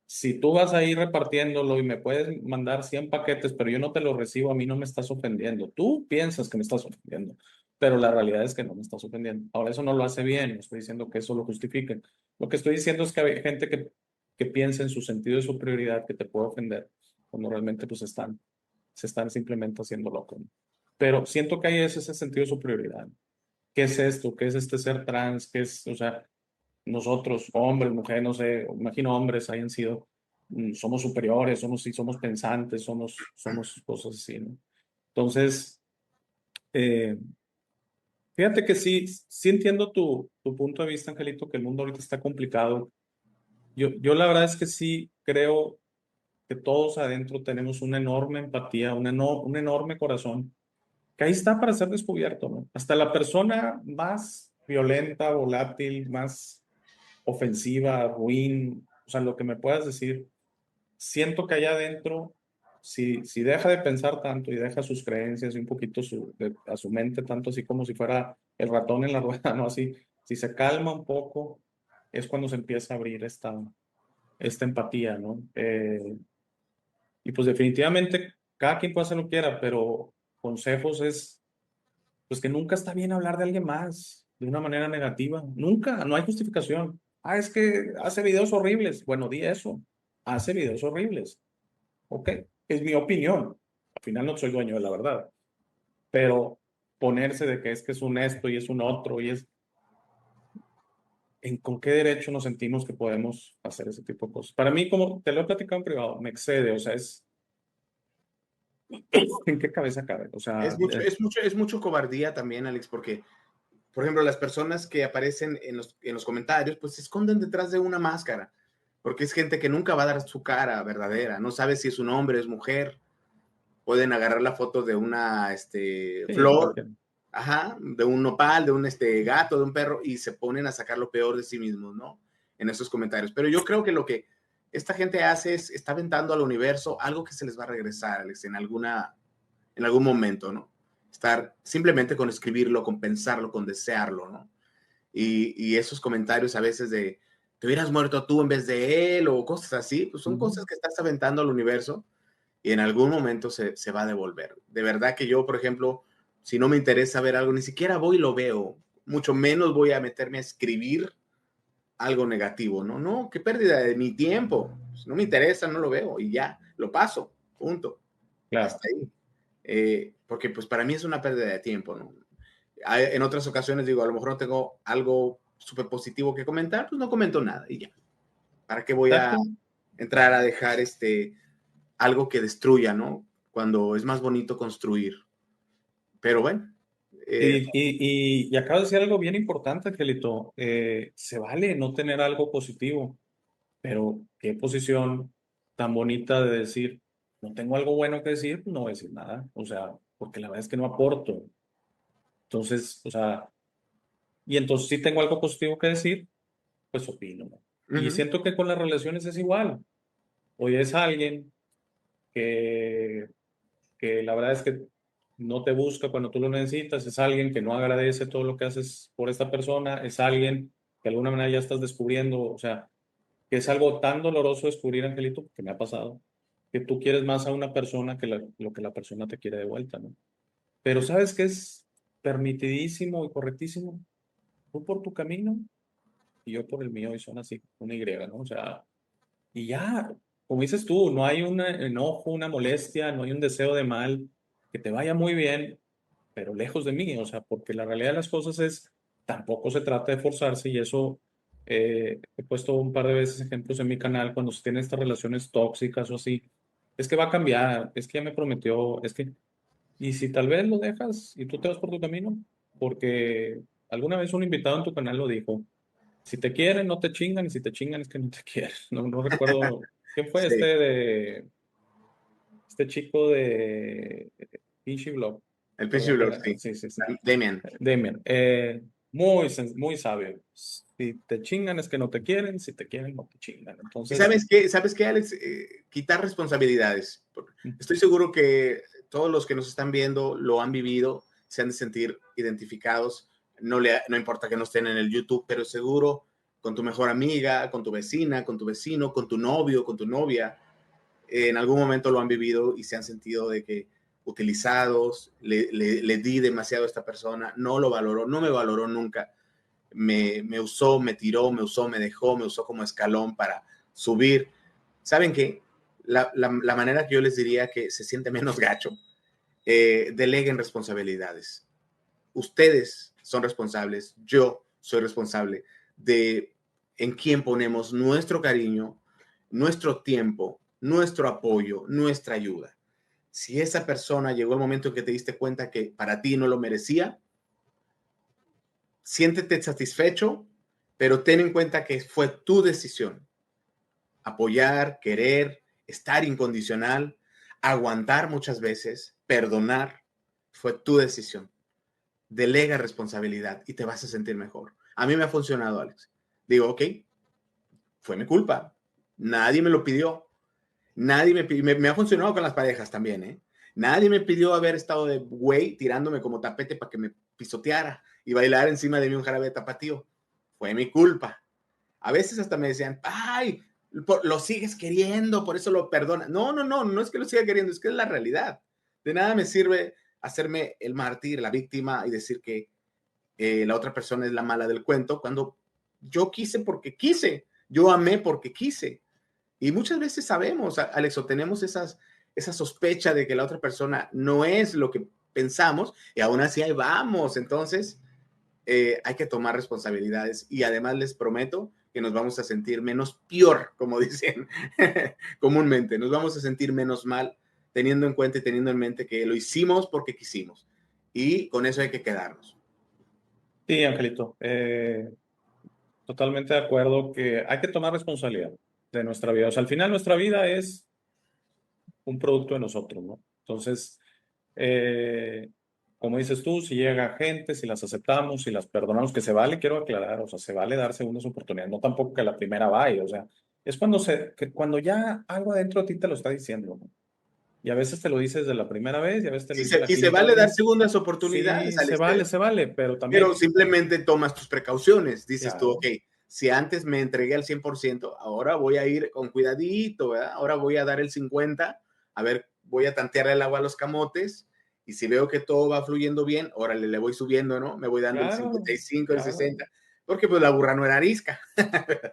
Speaker 1: Si tú vas a ir repartiéndolo y me puedes mandar 100 paquetes, pero yo no te lo recibo, a mí no me estás ofendiendo. Tú piensas que me estás ofendiendo, pero la realidad es que no me estás ofendiendo. Ahora, eso no lo hace bien, no estoy diciendo que eso lo justifique. Lo que estoy diciendo es que hay gente que piensa en su sentido de superioridad que te puede ofender, cuando realmente pues se están simplemente haciendo loco, ¿no? Pero siento que hay ese sentido de superioridad. ¿Qué es esto? ¿Qué es este ser trans? ¿Qué es, o sea, nosotros, hombres, mujeres, no sé, imagino hombres hayan sido, somos superiores, sí, somos pensantes, somos cosas así, ¿no? Entonces, eh, fíjate que sí entiendo tu punto de vista, Angelito, que el mundo ahorita está complicado Yo la verdad es que sí creo que todos adentro tenemos una enorme empatía, un enorme corazón, que ahí está para ser descubierto, ¿no? Hasta la persona más violenta, volátil, más ofensiva, ruin, o sea, lo que me puedas decir, siento que allá adentro, si deja de pensar tanto y deja sus creencias y un poquito a su mente, tanto así como si fuera el ratón en la rueda, ¿no? Así, si se calma un poco, es cuando se empieza a abrir esta empatía, ¿no? Y pues definitivamente cada quien puede hacer lo que quiera, pero consejos es, pues que nunca está bien hablar de alguien más de una manera negativa. Nunca, no hay justificación. Ah, es que hace videos horribles. Bueno, di eso. Hace videos horribles. Ok, es mi opinión. Al final no soy dueño de la verdad. Pero ponerse de que es un esto y es un otro y es, ¿con qué derecho nos sentimos que podemos hacer ese tipo de cosas? Para mí, como te lo he platicado en privado, me excede. O sea, ¿en qué cabeza cabe? O sea,
Speaker 2: Es mucho cobardía también, Alex, porque, por ejemplo, las personas que aparecen en los comentarios, pues se esconden detrás de una máscara, porque es gente que nunca va a dar su cara verdadera, no sabe si es un hombre, es mujer, pueden agarrar la foto de una
Speaker 1: sí,
Speaker 2: flor,
Speaker 1: cualquier.
Speaker 2: ajá, de un nopal, de un gato, de un perro, y se ponen a sacar lo peor de sí mismos, ¿no? En esos comentarios. Pero yo creo que lo que esta gente hace es, está aventando al universo algo que se les va a regresar, Alex, en algún momento, ¿no? Estar simplemente con escribirlo, con pensarlo, con desearlo, ¿no? Y esos comentarios a veces de, te hubieras muerto tú en vez de él, o cosas así, pues son cosas que estás aventando al universo y en algún momento se va a devolver. De verdad que yo, por ejemplo, si no me interesa ver algo, ni siquiera voy y lo veo, mucho menos voy a meterme a escribir algo negativo, ¿no? No, qué pérdida de mi tiempo. Si no me interesa, no lo veo y ya, lo paso, punto.
Speaker 1: Claro.
Speaker 2: Hasta ahí. Porque pues para mí es una pérdida de tiempo, ¿no? En otras ocasiones digo, a lo mejor no tengo algo súper positivo que comentar, pues no comento nada y ya. ¿Para qué voy a
Speaker 1: Exacto.
Speaker 2: entrar a dejar algo que destruya, ¿no? Cuando es más bonito construir. Pero bueno, eh,
Speaker 1: Y acabas de decir algo bien importante, Angelito. Se vale no tener algo positivo, pero qué posición tan bonita de decir, no tengo algo bueno que decir, pues no voy a decir nada. O sea, porque la verdad es que no aporto. Entonces, o sea, y entonces si tengo algo positivo que decir, pues opino, ¿no? Y
Speaker 2: uh-huh.
Speaker 1: siento que con las relaciones es igual. Hoy es alguien que la verdad es que no te busca cuando tú lo necesitas, es alguien que no agradece todo lo que haces por esta persona, es alguien que de alguna manera ya estás descubriendo, o sea, que es algo tan doloroso descubrir, Angelito, que me ha pasado, que tú quieres más a una persona que lo que la persona te quiere de vuelta, ¿no? Pero ¿sabes qué es permitidísimo y correctísimo? Tú por tu camino y yo por el mío y son así, una Y, ¿no? O sea, y ya, como dices tú, no hay un enojo, una molestia, no hay un deseo de mal, que te vaya muy bien, pero lejos de mí, o sea, porque la realidad de las cosas es, tampoco se trata de forzarse y eso he puesto un par de veces ejemplos en mi canal cuando se tienen estas relaciones tóxicas o así, es que va a cambiar, es que ya me prometió, es que, y si tal vez lo dejas y tú te vas por tu camino, porque alguna vez un invitado en tu canal lo dijo, si te quieren, no te chingan, y si te chingan es que no te quieren. No recuerdo quién fue
Speaker 2: Sí,
Speaker 1: este chico de Pinchy Blog.
Speaker 2: el Pinch
Speaker 1: Perdón,
Speaker 2: Blog, sí.
Speaker 1: sí, sí, sí.
Speaker 2: Demian.
Speaker 1: Demian. Muy sabio. Si te chingan es que no te quieren, si te quieren no te chingan.
Speaker 2: Y
Speaker 1: Entonces,
Speaker 2: sabes qué, Alex, quitar responsabilidades. Estoy seguro que todos los que nos están viendo lo han vivido, se han de sentir identificados. No importa que no estén en el YouTube, pero seguro con tu mejor amiga, con tu vecina, con tu vecino, con tu novio, con tu novia, en algún momento lo han vivido y se han sentido de que utilizados, le di demasiado a esta persona, no lo valoró, no me valoró nunca, me usó, me tiró, me usó, me dejó, me usó como escalón para subir. ¿Saben qué? La manera que yo les diría que se siente menos gacho, deleguen responsabilidades. Ustedes son responsables, yo soy responsable de en quién ponemos nuestro cariño, nuestro tiempo, nuestro apoyo, nuestra ayuda. Si esa persona llegó el momento en que te diste cuenta que para ti no lo merecía, siéntete satisfecho, pero ten en cuenta que fue tu decisión. apoyar, querer, estar incondicional, aguantar muchas veces, perdonar, fue tu decisión. Delega responsabilidad y te vas a sentir mejor. A mí me ha funcionado, Alex. Digo, ok, fue mi culpa. Nadie me lo pidió. Nadie me ha funcionado con las parejas también, ¿eh? Nadie me pidió haber estado de güey tirándome como tapete para que me pisoteara y bailar encima de mí un jarabe de tapatío. Fue mi culpa. A veces hasta me decían, ay, lo sigues queriendo, por eso lo perdona. No es que lo siga queriendo, es que es la realidad. De nada me sirve hacerme el mártir, la víctima y decir que la otra persona es la mala del cuento cuando yo quise porque quise, yo amé porque quise. Y muchas veces sabemos, Alex, o tenemos esa sospecha de que la otra persona no es lo que pensamos y aún así ahí vamos. Entonces, hay que tomar responsabilidades y además les prometo que nos vamos a sentir menos peor, como dicen comúnmente, nos vamos a sentir menos mal teniendo en cuenta y teniendo en mente que lo hicimos porque quisimos y con eso hay que quedarnos.
Speaker 1: Sí, Angelito, totalmente de acuerdo que hay que tomar responsabilidad de nuestra vida. O sea, al final nuestra vida es un producto de nosotros, ¿no? Entonces, eh, como dices tú, si llega gente, si las aceptamos, si las perdonamos, que se vale, quiero aclarar, o sea, se vale dar segundas oportunidades, no tampoco que la primera vaya, o sea, es cuando ya algo adentro de ti te lo está diciendo, ¿no? Y a veces te lo dices de la primera vez y a veces te lo dice la
Speaker 2: Y se
Speaker 1: quinta
Speaker 2: vale dar
Speaker 1: vez.
Speaker 2: segundas oportunidades,
Speaker 1: Sí,
Speaker 2: Alex,
Speaker 1: se vale, pero
Speaker 2: pero
Speaker 1: también,
Speaker 2: simplemente tomas tus precauciones. Dices tú, ok,
Speaker 1: claro,
Speaker 2: si antes me entregué al 100%, ahora voy a ir con cuidadito, ¿verdad? Ahora voy a dar el 50%, a ver, voy a tantear el agua a los camotes, y si veo que todo va fluyendo bien, órale, le voy subiendo, ¿no? Me voy dando el
Speaker 1: claro,
Speaker 2: 55, el
Speaker 1: claro.
Speaker 2: 60, porque pues la burra no era arisca.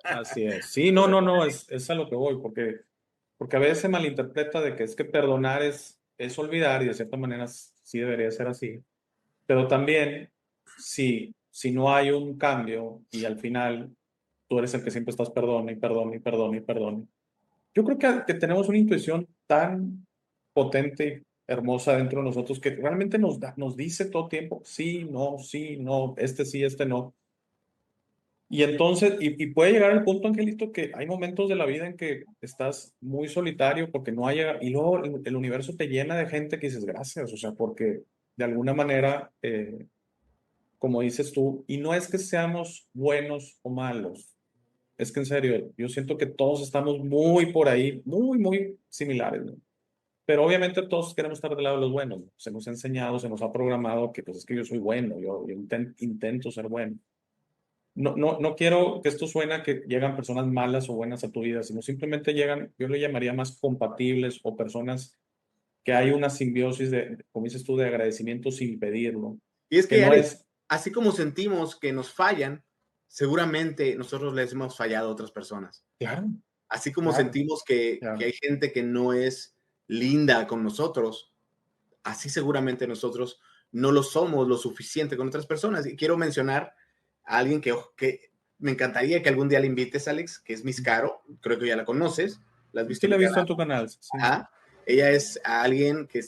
Speaker 1: Así es. Sí, no, es a lo que voy, porque a veces se malinterpreta de que es que perdonar es olvidar y de cierta manera sí debería ser así. Pero también, si no hay un cambio y al final tú eres el que siempre estás perdona y perdona y perdona y perdona. Yo creo que tenemos una intuición tan potente y hermosa dentro de nosotros que realmente nos dice todo el tiempo, sí, no, este sí, este no. Y entonces, y puede llegar el punto, Angelito, que hay momentos de la vida en que estás muy solitario porque no hay, y luego el universo te llena de gente que dices gracias, o sea, porque de alguna manera, como dices tú, y no es que seamos buenos o malos, es que en serio, yo siento que todos estamos muy por ahí, muy similares, ¿no? Pero obviamente todos queremos estar del lado de los buenos, ¿no? Se nos ha enseñado, se nos ha programado que pues es que yo soy bueno, yo intento ser bueno. No quiero que esto suene a que llegan personas malas o buenas a tu vida, sino simplemente llegan, yo le llamaría más compatibles o personas que hay una simbiosis como dices tú, de agradecimiento sin pedirlo,
Speaker 2: Y es
Speaker 1: que
Speaker 2: que,
Speaker 1: no
Speaker 2: Alex,
Speaker 1: es,
Speaker 2: así como sentimos que nos fallan, seguramente nosotros les hemos fallado a otras personas.
Speaker 1: claro,
Speaker 2: Así como
Speaker 1: claro,
Speaker 2: sentimos que
Speaker 1: claro.
Speaker 2: hay gente que no es linda con nosotros, así seguramente nosotros no lo somos lo suficiente con otras personas. Y quiero mencionar a alguien que me encantaría que algún día le invites, Alex, que es Miss Caro. Creo que ya la conoces, la has visto
Speaker 1: Sí
Speaker 2: en
Speaker 1: lo
Speaker 2: mi
Speaker 1: he visto
Speaker 2: canal.
Speaker 1: en tu canal, sí.
Speaker 2: Ajá. Ella es alguien que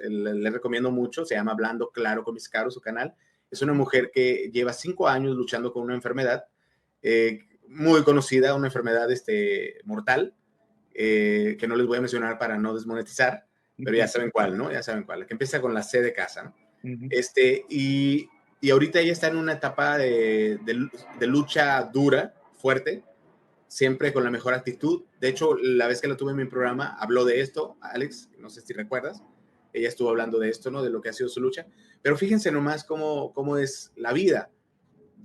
Speaker 2: le recomiendo mucho, se llama Hablando Claro con Miss Caro, su canal. Es una mujer que lleva 5 años luchando con una enfermedad muy conocida, una enfermedad mortal, que no les voy a mencionar para no desmonetizar, pero ya
Speaker 1: Ujú,
Speaker 2: saben cuál, ¿no? Ya saben cuál, que empieza con la C de casa, ¿no?
Speaker 1: ujú.
Speaker 2: Este, y, y ahorita ella está en una etapa de lucha dura, fuerte, siempre con la mejor actitud. De hecho, la vez que la tuve en mi programa, habló de esto, Alex, no sé si recuerdas, ella estuvo hablando de esto, ¿no? De lo que ha sido su lucha. Pero fíjense nomás cómo es la vida.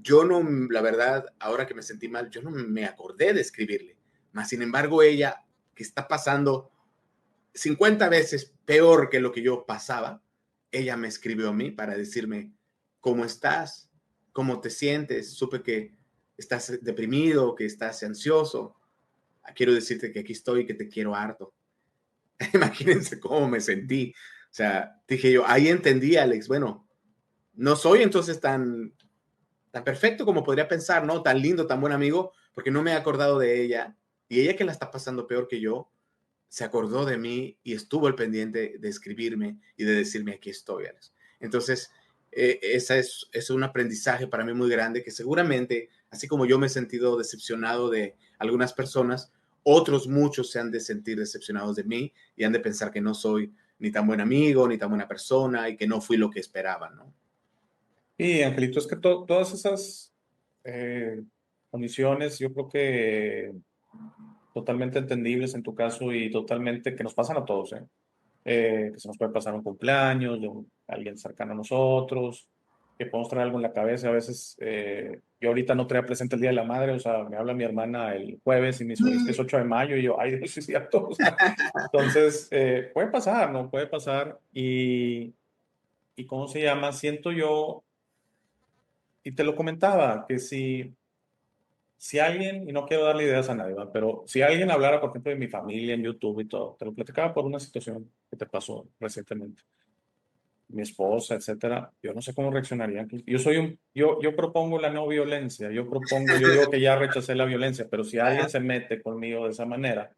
Speaker 2: Yo no, la verdad, ahora que me sentí mal, yo no me acordé de escribirle. Mas, sin embargo, ella, que está pasando 50 veces peor que lo que yo pasaba, ella me escribió a mí para decirme, ¿cómo estás? ¿Cómo te sientes? Supe que estás deprimido, que estás ansioso. Quiero decirte que aquí estoy y que te quiero harto. Imagínense cómo me sentí. O sea, dije yo, ahí entendí, Alex, bueno, no soy entonces tan perfecto como podría pensar, ¿no? Tan lindo, tan buen amigo, porque no me he acordado de ella. Y ella que la está pasando peor que yo, se acordó de mí y estuvo al pendiente de escribirme y de decirme aquí estoy, Alex. Entonces, esa es un aprendizaje para mí muy grande que seguramente, así como yo me he sentido decepcionado de algunas personas, otros muchos se han de sentir decepcionados de mí y han de pensar que no soy ni tan buen amigo, ni tan buena persona y que no fui lo que esperaban, ¿no?
Speaker 1: Y Angelito, es que todas esas eh, condiciones, yo creo que totalmente entendibles en tu caso y totalmente que nos pasan a todos, ¿eh? Que se nos puede pasar un cumpleaños de alguien cercano a nosotros, que podemos traer algo en la cabeza. A veces, yo ahorita no traía presente el Día de la Madre, o sea, me habla mi hermana el jueves y me dice, "Oye, es que es 8 de mayo", y yo, ay, Dios, sí es cierto. O sea, entonces, puede pasar, ¿no? Puede pasar y ¿cómo se llama? Siento yo, y te lo comentaba, que si alguien, y no quiero darle ideas a nadie, ¿va? Pero si alguien hablara, por ejemplo, de mi familia en YouTube y todo, te lo platicaba por una situación que te pasó recientemente, mi esposa, etcétera, yo no sé cómo reaccionaría. Yo propongo la no violencia, yo digo que ya rechacé la violencia, pero si alguien se mete conmigo de esa manera,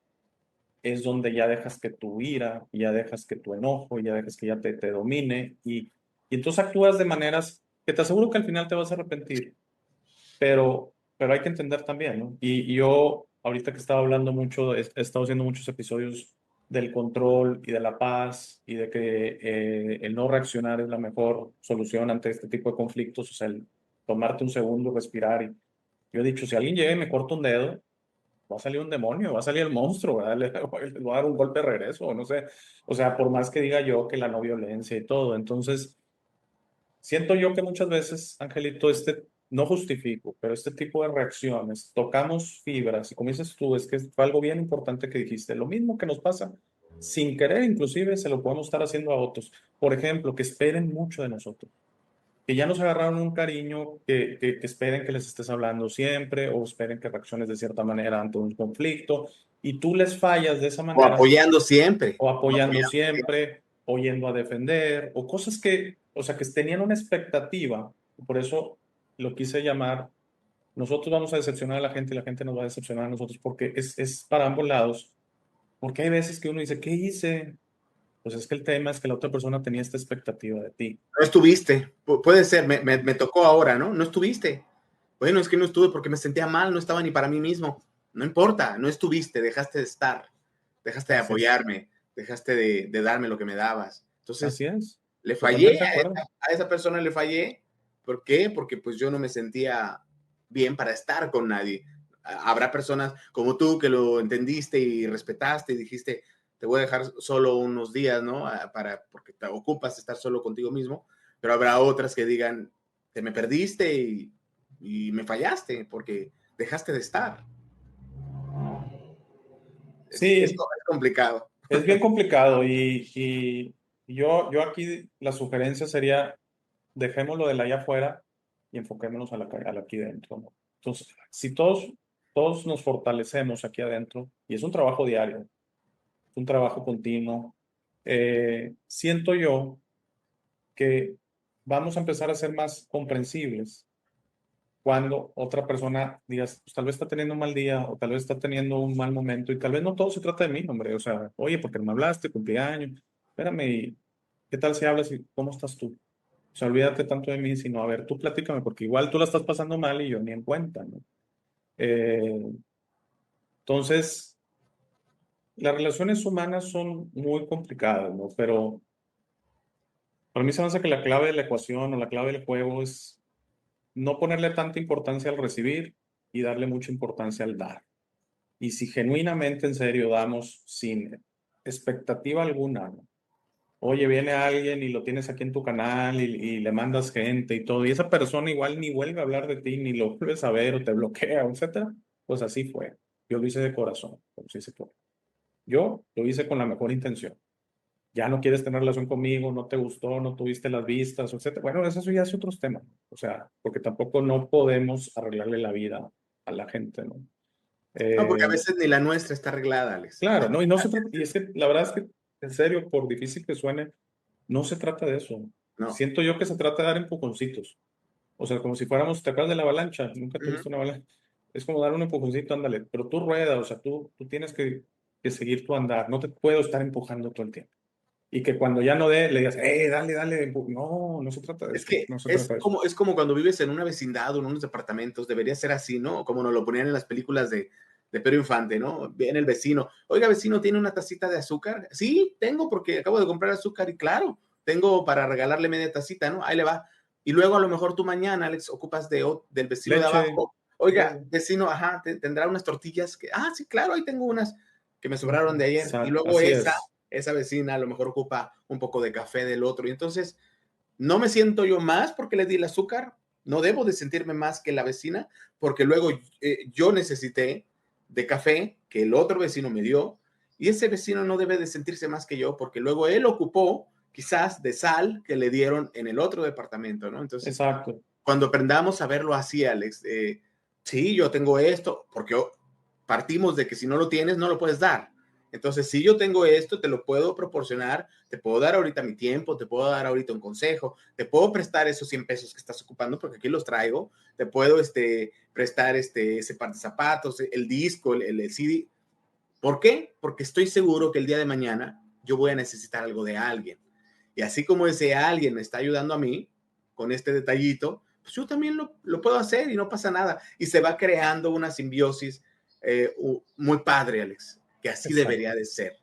Speaker 1: es donde ya dejas que tu ira, ya dejas que tu enojo, ya dejas que ya te domine y entonces actúas de maneras que te aseguro que al final te vas a arrepentir, pero hay que entender también, ¿no? Y yo, ahorita que estaba hablando mucho, he estado haciendo muchos episodios del control y de la paz y de que el no reaccionar es la mejor solución ante este tipo de conflictos, o sea, el tomarte un segundo, respirar. Y yo he dicho, si alguien llega y me corta un dedo, va a salir un demonio, va a salir el monstruo, ¿verdad? Le voy a dar un golpe de regreso, o no sé. O sea, por más que diga yo que la no violencia y todo. Entonces, siento yo que muchas veces, Angelito, no justifico, pero este tipo de reacciones, tocamos fibras, y como dices tú, es que fue algo bien importante que dijiste, lo mismo que nos pasa, sin querer inclusive, se lo podemos estar haciendo a otros. Por ejemplo, que esperen mucho de nosotros, que ya nos agarraron un cariño, que esperen que les estés hablando siempre, o esperen que reacciones de cierta manera ante un conflicto, y tú les fallas de esa
Speaker 2: O
Speaker 1: manera
Speaker 2: apoyando siempre.
Speaker 1: o
Speaker 2: O
Speaker 1: apoyando
Speaker 2: apoyando siempre.
Speaker 1: siempre, o yendo a defender, o cosas que, o sea, que tenían una expectativa. Por eso lo quise llamar, nosotros vamos a decepcionar a la gente y la gente nos va a decepcionar a nosotros, porque es para ambos lados. Porque hay veces que uno dice, ¿qué hice? Pues es que el tema es que la otra persona tenía esta expectativa de ti.
Speaker 2: No estuviste. Puede ser, me tocó ahora, ¿no? No estuviste. Bueno, es que no estuve porque me sentía mal, no estaba ni para mí mismo. No importa, no estuviste, dejaste de estar, dejaste de
Speaker 1: Así es.
Speaker 2: apoyarme, dejaste de darme lo que me dabas. Entonces,
Speaker 1: Así es.
Speaker 2: le fallé
Speaker 1: Totalmente de acuerdo.
Speaker 2: a esa persona, le fallé. ¿Por qué? Porque pues yo no me sentía bien para estar con nadie. Habrá personas como tú que lo entendiste y respetaste y dijiste, te voy a dejar solo unos días, ¿no? Porque te ocupas de estar solo contigo mismo, pero habrá otras que digan, te me perdiste y me fallaste porque dejaste de estar. Es
Speaker 1: Sí,
Speaker 2: complicado.
Speaker 1: es bien complicado y yo aquí la sugerencia sería dejémoslo de la allá afuera y enfoquémonos a la aquí dentro, ¿no? Entonces, si todos nos fortalecemos aquí adentro, y es un trabajo diario, es un trabajo continuo, siento yo que vamos a empezar a ser más comprensibles cuando otra persona digas, pues tal vez está teniendo un mal día o tal vez está teniendo un mal momento y tal vez no todo se trata de mí, hombre, o sea, oye, ¿por qué no me hablaste? Cumpleaños, espérame, ¿y ¿qué tal si hablas y cómo estás tú? O sea, olvídate tanto de mí, sino a ver, tú platícame, porque igual tú la estás pasando mal y yo ni en cuenta, ¿no? Eh, entonces, las relaciones humanas son muy complicadas, ¿no? Pero para mí se me hace que la clave de la ecuación o la clave del juego es no ponerle tanta importancia al recibir y darle mucha importancia al dar. Y si genuinamente, en serio, damos sin expectativa alguna, ¿no? Oye, viene alguien y lo tienes aquí en tu canal y le mandas gente y todo, y esa persona igual ni vuelve a hablar de ti, ni lo vuelves a ver o te bloquea, etcétera. Pues así fue. Yo lo hice de corazón, como se dice todo. Yo lo hice con la mejor intención. Ya no quieres tener relación conmigo, no te gustó, no tuviste las vistas, etcétera. Bueno, eso ya es otro tema. O sea, porque tampoco no podemos arreglarle la vida a la gente, ¿no?
Speaker 2: No, porque a
Speaker 1: Eh,
Speaker 2: veces ni la nuestra está arreglada, Alex.
Speaker 1: claro, ¿no? Y no se trata, y es que la verdad es que, en serio, por difícil que suene, no se trata de eso.
Speaker 2: No.
Speaker 1: Siento yo que se trata de dar empujoncitos. O sea, como si fuéramos, ¿te acuerdas de la avalancha? Nunca
Speaker 2: Ujú.
Speaker 1: tuviste una avalancha. Es como dar un empujoncito, ándale. Pero tú ruedas, o sea, tú tienes que seguir tu andar. No te puedo estar empujando todo el tiempo. Y que cuando ya no dé, le digas, dale, dale. No, no se trata de
Speaker 2: Es
Speaker 1: eso.
Speaker 2: que
Speaker 1: No se trata de eso.
Speaker 2: es como cuando vives en una vecindad o en unos departamentos, debería ser así, ¿no? Como nos lo ponían en las películas de Pedro Infante, ¿no? Viene el vecino, oiga, vecino, ¿tiene una tacita de azúcar? Sí, tengo porque acabo de comprar azúcar y claro, tengo para regalarle media tacita, ¿no? Ahí le va. Y luego a lo mejor tú mañana, Alex, ocupas del vecino de
Speaker 1: Leche.
Speaker 2: abajo. Oiga, vecino, ajá, tendrá unas tortillas que, sí, claro, ahí tengo unas que me sobraron de ayer. Y luego
Speaker 1: Así es.
Speaker 2: esa vecina a lo mejor ocupa un poco de café del otro. Y entonces no me siento yo más porque le di el azúcar. No debo de sentirme más que la vecina porque luego yo necesité de café que el otro vecino me dio y ese vecino no debe de sentirse más que yo porque luego él ocupó quizás de sal que le dieron en el otro departamento, ¿no? Entonces,
Speaker 1: Exacto.
Speaker 2: cuando aprendamos a verlo así, Alex, sí, yo tengo esto, porque partimos de que si no lo tienes, no lo puedes dar. Entonces, si yo tengo esto, te lo puedo proporcionar, te puedo dar ahorita mi tiempo, te puedo dar ahorita un consejo, te puedo prestar esos 100 pesos que estás ocupando, porque aquí los traigo, te puedo prestar ese par de zapatos, el disco, el CD. ¿Por qué? Porque estoy seguro que el día de mañana yo voy a necesitar algo de alguien. Y así como ese alguien me está ayudando a mí con este detallito, pues yo también lo puedo hacer y no pasa nada. Y se va creando una simbiosis muy padre, Alex, que así
Speaker 1: Exacto.
Speaker 2: debería de ser.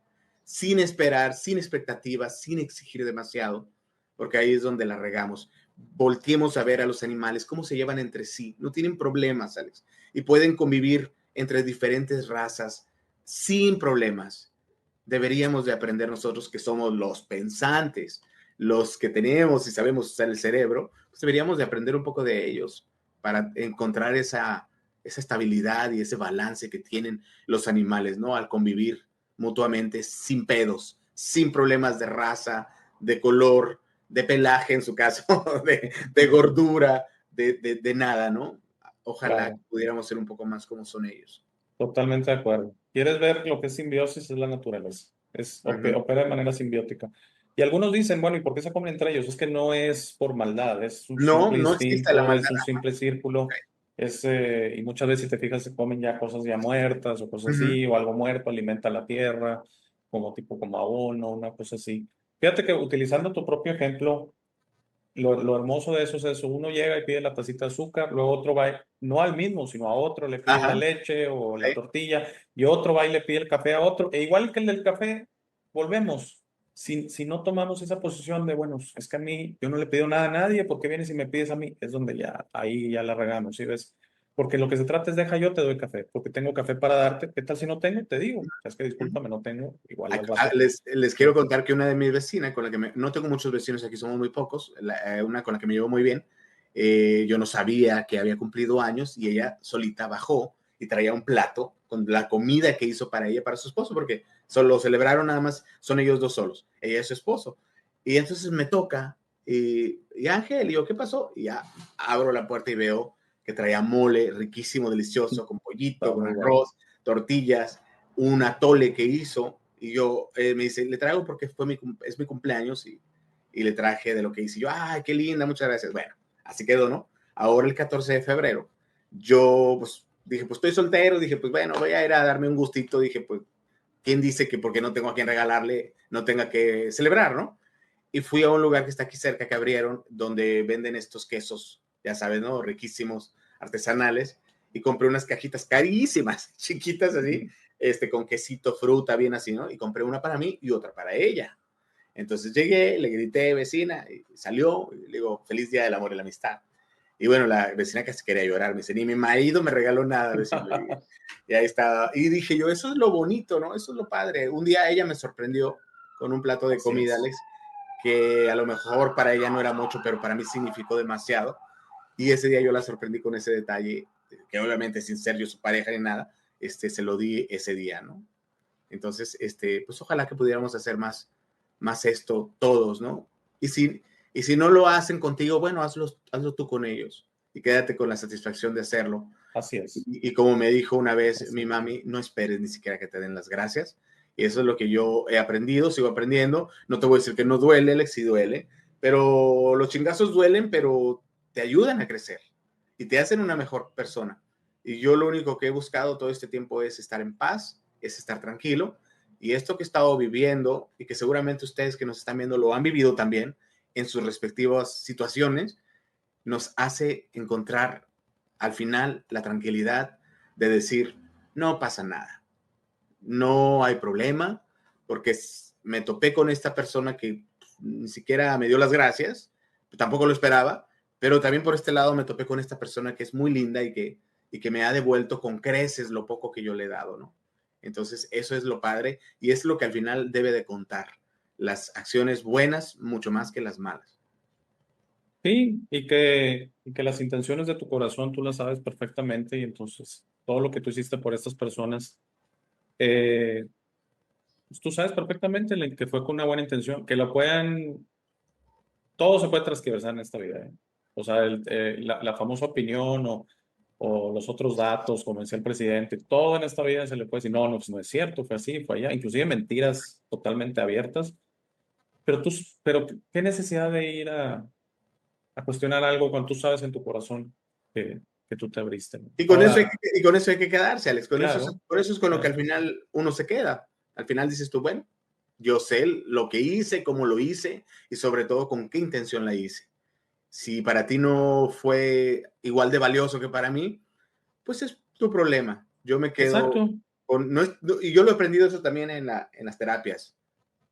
Speaker 2: Sin esperar, sin expectativas, sin exigir demasiado, porque ahí es donde la regamos. Volteemos a ver a los animales, cómo se llevan entre sí. No tienen problemas, Alex. Y pueden convivir entre diferentes razas sin problemas. Deberíamos de aprender nosotros que somos los pensantes, los que tenemos y sabemos usar el cerebro, pues deberíamos de aprender un poco de ellos para encontrar esa estabilidad y ese balance que tienen los animales, ¿no? Al convivir mutuamente sin pedos, sin problemas de raza, de color, de pelaje en su caso, de gordura, de nada, ¿no? Ojalá
Speaker 1: Claro.
Speaker 2: pudiéramos ser un poco más como son ellos.
Speaker 1: Totalmente de acuerdo. ¿Quieres ver lo que es simbiosis? Es la naturaleza.
Speaker 2: Uh -huh.
Speaker 1: Opera de manera simbiótica. Y algunos dicen, bueno, ¿y por qué se comen entre ellos? Es que no es por maldad, es un
Speaker 2: No,
Speaker 1: simple
Speaker 2: no existe la
Speaker 1: instinto,
Speaker 2: maldad.
Speaker 1: es un simple círculo. Y muchas veces, si te fijas, se comen ya cosas ya muertas o
Speaker 2: Uh
Speaker 1: cosas
Speaker 2: -huh.
Speaker 1: así, o algo muerto alimenta la tierra, como tipo como abono, una cosa así. Fíjate que utilizando tu propio ejemplo, lo hermoso de eso es eso, uno llega y pide la tacita de azúcar, luego otro va, no al mismo, sino a otro le pide la
Speaker 2: Ajá,
Speaker 1: leche o la
Speaker 2: sí.
Speaker 1: tortilla, y otro va y le pide el café a otro, e igual que el del café, volvemos. Si no tomamos esa posición de, bueno, es que a mí, yo no le pido nada a nadie, ¿por qué vienes y me pides a mí? Es donde ya, ahí ya la regamos, ¿sí ves? Porque lo que se trata es deja yo te doy café, porque tengo café para darte, ¿qué tal si no tengo? Te digo, es que discúlpame, no tengo, igual al rato.
Speaker 2: Les quiero contar que una de mis vecinas, con la que no tengo muchos vecinos aquí, somos muy pocos, una con la que me llevo muy bien, yo no sabía que había cumplido años y ella solita bajó y traía un plato con la comida que hizo para ella, para su esposo, porque solo celebraron nada más, son ellos dos solos, ella y su esposo. Y entonces me toca, y Ángel, y yo, ¿qué pasó? Y ya abro la puerta y veo que traía mole riquísimo, delicioso, con
Speaker 1: Está
Speaker 2: pollito, con
Speaker 1: muy bueno.
Speaker 2: arroz, tortillas, un atole que hizo, y yo me dice, le traigo porque es mi cumpleaños y le traje de lo que hice. Y yo, ay, qué linda, muchas gracias. Bueno, así quedó, ¿no? Ahora el 14 de febrero, yo pues dije, pues estoy soltero, dije, pues bueno, voy a ir a darme un gustito, dije, pues, ¿quién dice que porque no tengo a quien regalarle, no tenga que celebrar, ¿no? Y fui a un lugar que está aquí cerca que abrieron, donde venden estos quesos, ya sabes, ¿no? Riquísimos, artesanales, y compré unas cajitas carísimas, chiquitas así, con quesito, fruta, bien así, ¿no? Y compré una para mí y otra para ella. Entonces llegué, le grité, vecina, y salió, y le digo, feliz día del amor y la amistad. Y bueno, la vecina casi quería llorar, me dice, ni mi marido me regaló nada, vecino. Y ahí estaba. Y dije yo, eso es lo bonito, ¿no? Eso es lo padre. Un día ella me sorprendió con un plato de
Speaker 1: Así
Speaker 2: comida,
Speaker 1: es.
Speaker 2: Alex, que a lo mejor para ella no era mucho, pero para mí significó demasiado. Y ese día yo la sorprendí con ese detalle, que obviamente sin ser yo su pareja ni nada, se lo di ese día, ¿no? Entonces, pues ojalá que pudiéramos hacer más esto todos, ¿no? Y si no lo hacen contigo, bueno, hazlo tú con ellos y quédate con la satisfacción de hacerlo.
Speaker 1: Así es.
Speaker 2: Y como me dijo una vez
Speaker 1: Así
Speaker 2: mi
Speaker 1: es.
Speaker 2: mami, no esperes ni siquiera que te den las gracias. Y eso es lo que yo he aprendido, sigo aprendiendo. No te voy a decir que no duele, Alex, sí duele, pero los chingazos duelen, pero te ayudan a crecer y te hacen una mejor persona. Y yo lo único que he buscado todo este tiempo es estar en paz, es estar tranquilo. Y esto que he estado viviendo y que seguramente ustedes que nos están viendo lo han vivido también en sus respectivas situaciones, nos hace encontrar al final la tranquilidad de decir, no pasa nada, no hay problema, porque me topé con esta persona que ni siquiera me dio las gracias, tampoco lo esperaba, pero también por este lado me topé con esta persona que es muy linda y que me ha devuelto con creces lo poco que yo le he dado, ¿no? Entonces, eso es lo padre y es lo que al final debe de contar. Las acciones buenas mucho más que las malas.
Speaker 1: Sí, y que las intenciones de tu corazón tú las sabes perfectamente y entonces todo lo que tú hiciste por estas personas, eh, pues tú sabes perfectamente que fue con una buena intención, que lo puedan, todo se puede transgiversar en esta vida, ¿eh? O sea, la famosa opinión o los otros datos, como decía el presidente, todo en esta vida se le puede decir, no, no, pues no es cierto, fue así, fue allá, inclusive mentiras totalmente abiertas, pero pero ¿qué necesidad de ir a cuestionar algo cuando tú sabes en tu corazón que tú te abriste, ¿no? Ahora,
Speaker 2: Y con eso hay que quedarse, Alex.
Speaker 1: claro,
Speaker 2: Por eso es con lo que al
Speaker 1: claro,
Speaker 2: final uno se queda. Al final dices tú, bueno, yo sé lo que hice, cómo lo hice y sobre todo con qué intención la hice. Si para ti no fue igual de valioso que para mí, pues es tu problema. Yo me quedo
Speaker 1: exacto,
Speaker 2: con, y yo lo he aprendido eso también en las terapias.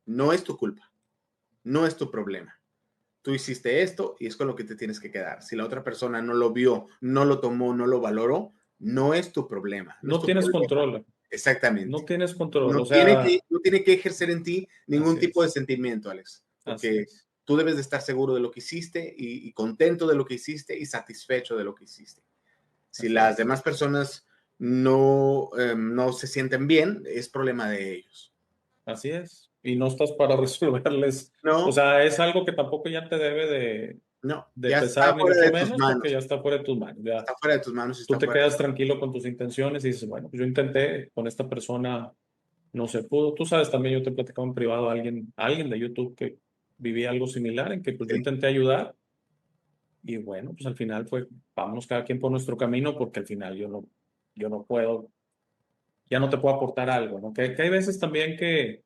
Speaker 2: No es tu culpa, no es tu problema. Tú hiciste esto y es con lo que te tienes que quedar. Si la otra persona no lo vio, no lo tomó, no lo valoró, no es tu problema, no es
Speaker 1: no
Speaker 2: tu
Speaker 1: tienes
Speaker 2: problema.
Speaker 1: control,
Speaker 2: Exactamente.
Speaker 1: no tienes control, o sea,
Speaker 2: No tiene que ejercer en ti ningún
Speaker 1: así
Speaker 2: tipo de
Speaker 1: es,
Speaker 2: sentimiento, Alex,
Speaker 1: así
Speaker 2: porque
Speaker 1: es,
Speaker 2: tú debes de estar seguro de lo que hiciste y contento de lo que hiciste y satisfecho de lo que hiciste. Si
Speaker 1: así
Speaker 2: las
Speaker 1: es,
Speaker 2: demás personas no se sienten bien, es problema de ellos.
Speaker 1: así es, y no estás para resolverles, o
Speaker 2: No,
Speaker 1: sea, es algo que tampoco ya te debe
Speaker 2: no,
Speaker 1: de
Speaker 2: ya está
Speaker 1: pesar, ni
Speaker 2: fuera
Speaker 1: mucho
Speaker 2: de tus
Speaker 1: menos, porque
Speaker 2: manos,
Speaker 1: ya está fuera de tus manos, ya
Speaker 2: está fuera de tus manos y
Speaker 1: tú
Speaker 2: está
Speaker 1: te
Speaker 2: fuera de
Speaker 1: quedas tranquilo con tus intenciones y dices, bueno, pues yo intenté con esta persona, no se pudo. Tú sabes, también yo te he platicado en privado a alguien de YouTube que vivía algo similar, en que pues yo
Speaker 2: sí.
Speaker 1: intenté ayudar y bueno, pues al final fue, vámonos cada quien por nuestro camino porque al final yo no puedo, ya no te puedo aportar algo, ¿no? Que hay veces también que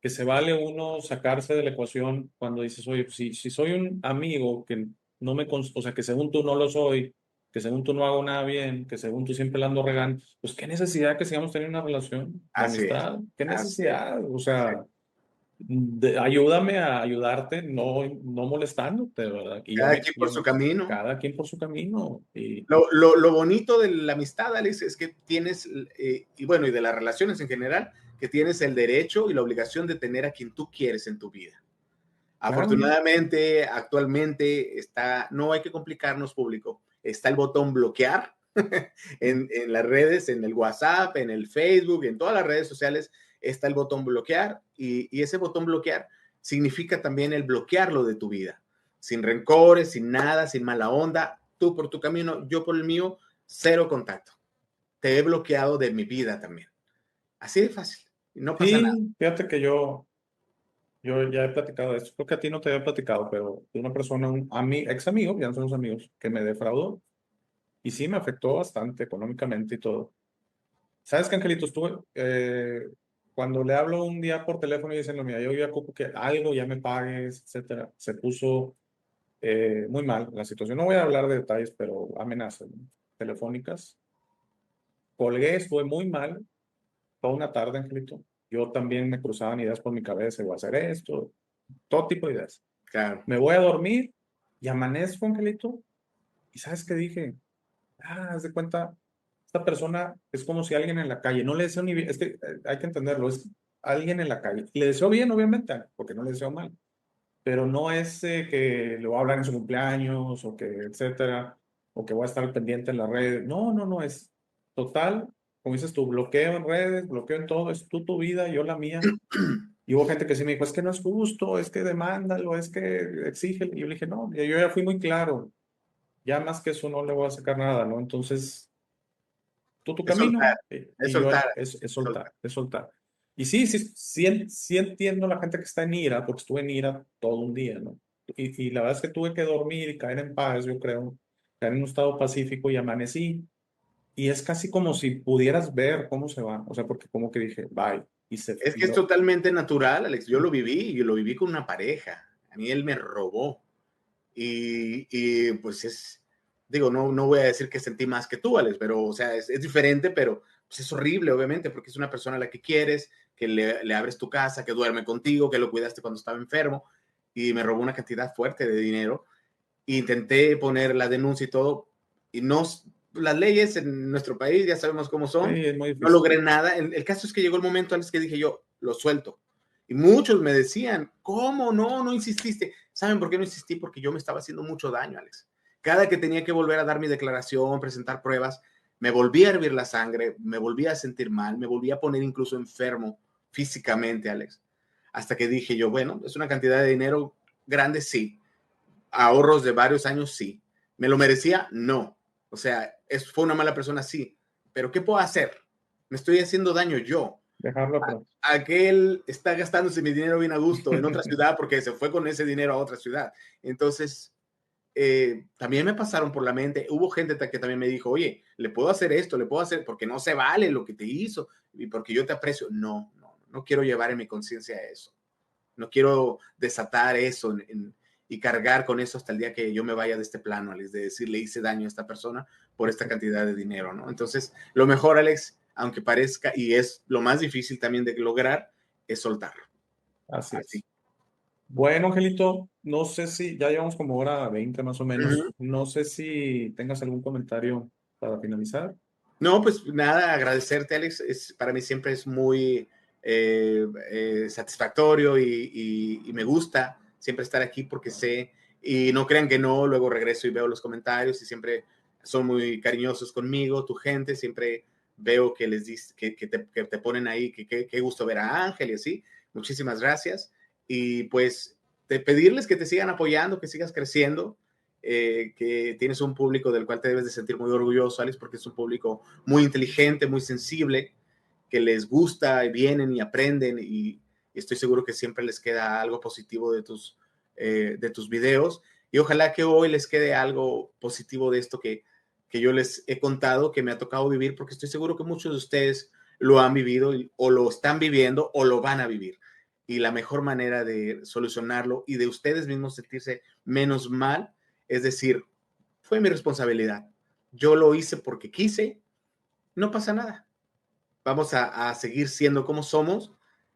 Speaker 1: se vale uno sacarse de la ecuación cuando dices, oye, pues, si soy un amigo que no o sea, que según tú no lo soy, que según tú no hago nada bien, que según tú siempre la ando regando, pues qué necesidad que sigamos teniendo una relación de
Speaker 2: Así es,
Speaker 1: amistad, qué
Speaker 2: así es.
Speaker 1: necesidad, o
Speaker 2: Sí.
Speaker 1: sea, ayúdame a ayudarte, no molestándote, ¿verdad? Y
Speaker 2: Cada quien por su camino.
Speaker 1: cada quien por su camino, y
Speaker 2: Lo bonito de la amistad, Alex, es que tienes, y bueno, y de las relaciones en general, que tienes el derecho y la obligación de tener a quien tú quieres en tu vida.
Speaker 1: claro,
Speaker 2: Afortunadamente, actualmente está, no hay que complicarnos, público. Está el botón bloquear en las redes, en el WhatsApp, en el Facebook, en todas las redes sociales está el botón bloquear y ese botón bloquear significa también el bloquearlo de tu vida. Sin rencores, sin nada, sin mala onda, tú por tu camino, yo por el mío, cero contacto. Te he bloqueado de mi vida también. Así de fácil. No pasa nada.
Speaker 1: sí, fíjate que yo ya he platicado de esto, creo que a ti no te había platicado, pero de una persona, ex amigo, ya no somos amigos, que me defraudó y sí me afectó bastante económicamente y todo. ¿Sabes qué, Angelito? Estuve, cuando le hablo un día por teléfono y dicen, no, mira, yo ya ocupo que algo ya me pagues, etcétera, se puso muy mal la situación. No voy a hablar de detalles, pero amenazas, ¿no? Telefónicas. Colgué, estuve muy mal toda una tarde, Angelito. Yo también me cruzaban ideas por mi cabeza, voy a hacer esto, todo tipo de ideas.
Speaker 2: Claro.
Speaker 1: Me voy a dormir y amanezco, Angelito, y ¿sabes qué dije? Ah, haz de cuenta, esta persona es como si alguien en la calle, no le deseo ni bien, es que hay que entenderlo, es alguien en la calle. Y le deseo bien, obviamente, porque no le deseo mal, pero no es que le voy a hablar en su cumpleaños o que, etcétera, o que voy a estar pendiente en las redes. No, no, no, es total, como dices tú, bloqueo en redes, bloqueo en todo, es tú tu vida, yo la mía. Y hubo gente que sí me dijo, es que no es justo, es que demándalo, es que exige. Y yo le dije, no, yo ya fui muy claro, ya más que eso no le voy a sacar nada, ¿no? Entonces, tú tu
Speaker 2: Es soltar,
Speaker 1: camino
Speaker 2: es
Speaker 1: y yo
Speaker 2: soltar,
Speaker 1: es
Speaker 2: es soltar.
Speaker 1: soltar, es soltar. Y sí, sí, sí, sí entiendo la gente que está en ira, porque estuve en ira todo un día, ¿no? Y la verdad es que tuve que dormir y caer en paz, yo creo, caer en un estado pacífico y amanecí. Y es casi como si pudieras ver cómo se va, o sea, porque como que dije, bye, y se
Speaker 2: Es
Speaker 1: y
Speaker 2: que es
Speaker 1: lo,
Speaker 2: totalmente natural, Alex. Yo lo viví y lo viví con una pareja. A mí él me robó. Pues es. digo, no voy a decir que sentí más que tú, Alex, pero, o sea, es diferente, pero pues, es horrible, obviamente, porque es una persona a la que quieres, que le abres tu casa, que duerme contigo, que lo cuidaste cuando estaba enfermo, y me robó una cantidad fuerte de dinero. Intenté poner la denuncia y todo, y no, las leyes en nuestro país ya sabemos cómo
Speaker 1: Sí,
Speaker 2: son,
Speaker 1: es muy
Speaker 2: no
Speaker 1: difícil.
Speaker 2: logré nada. El caso es que llegó el momento antes que dije yo, lo suelto. Y muchos me decían, ¿cómo no insististe? ¿Saben por qué no insistí? Porque yo me estaba haciendo mucho daño, Alex. Cada que tenía que volver a dar mi declaración, presentar pruebas, me volvía a hervir la sangre, me volvía a sentir mal, me volvía a poner incluso enfermo físicamente, Alex. Hasta que dije yo, bueno, es una cantidad de dinero grande, sí. Ahorros de varios años, sí. ¿Me lo merecía? No. O sea, fue una mala persona, sí. Pero ¿qué puedo hacer? Me estoy haciendo daño yo.
Speaker 1: Dejarlo atrás.
Speaker 2: Aquel está gastándose mi dinero bien a gusto en otra ciudad porque se fue con ese dinero a otra ciudad. Entonces, también me pasaron por la mente, hubo gente que también me dijo, oye, le puedo hacer esto, le puedo hacer, porque no se vale lo que te hizo y porque yo te aprecio. No quiero llevar en mi conciencia eso. No quiero desatar eso y cargar con eso hasta el día que yo me vaya de este plano, Alex, de decir, le hice daño a esta persona por esta cantidad de dinero, ¿no? Entonces, lo mejor, Alex, aunque parezca, y es lo más difícil también de lograr, es soltarlo.
Speaker 1: Así
Speaker 2: Así.
Speaker 1: es. Bueno, Angelito, no sé si ya llevamos como hora 20 más o menos.
Speaker 2: Uh-huh.
Speaker 1: No sé si tengas algún comentario para finalizar.
Speaker 2: No, pues nada, agradecerte, Alex. Para mí siempre es muy satisfactorio y me gusta siempre estar aquí porque sé, y no crean que no, luego regreso y veo los comentarios y siempre son muy cariñosos conmigo, tu gente, siempre veo que les dice, que te ponen ahí, que gusto ver a Ángel y así. Muchísimas gracias. Y pues de pedirles que te sigan apoyando, que sigas creciendo, que tienes un público del cual te debes de sentir muy orgulloso, Alex, porque es un público muy inteligente, muy sensible, que les gusta y vienen y aprenden y estoy seguro que siempre les queda algo positivo de tus videos y ojalá que hoy les quede algo positivo de esto que yo les he contado, que me ha tocado vivir, porque estoy seguro que muchos de ustedes lo han vivido o lo están viviendo o lo van a vivir. Y la mejor manera de solucionarlo y de ustedes mismos sentirse menos mal es decir, fue mi responsabilidad. Yo lo hice porque quise, no pasa nada. Vamos a seguir siendo como somos,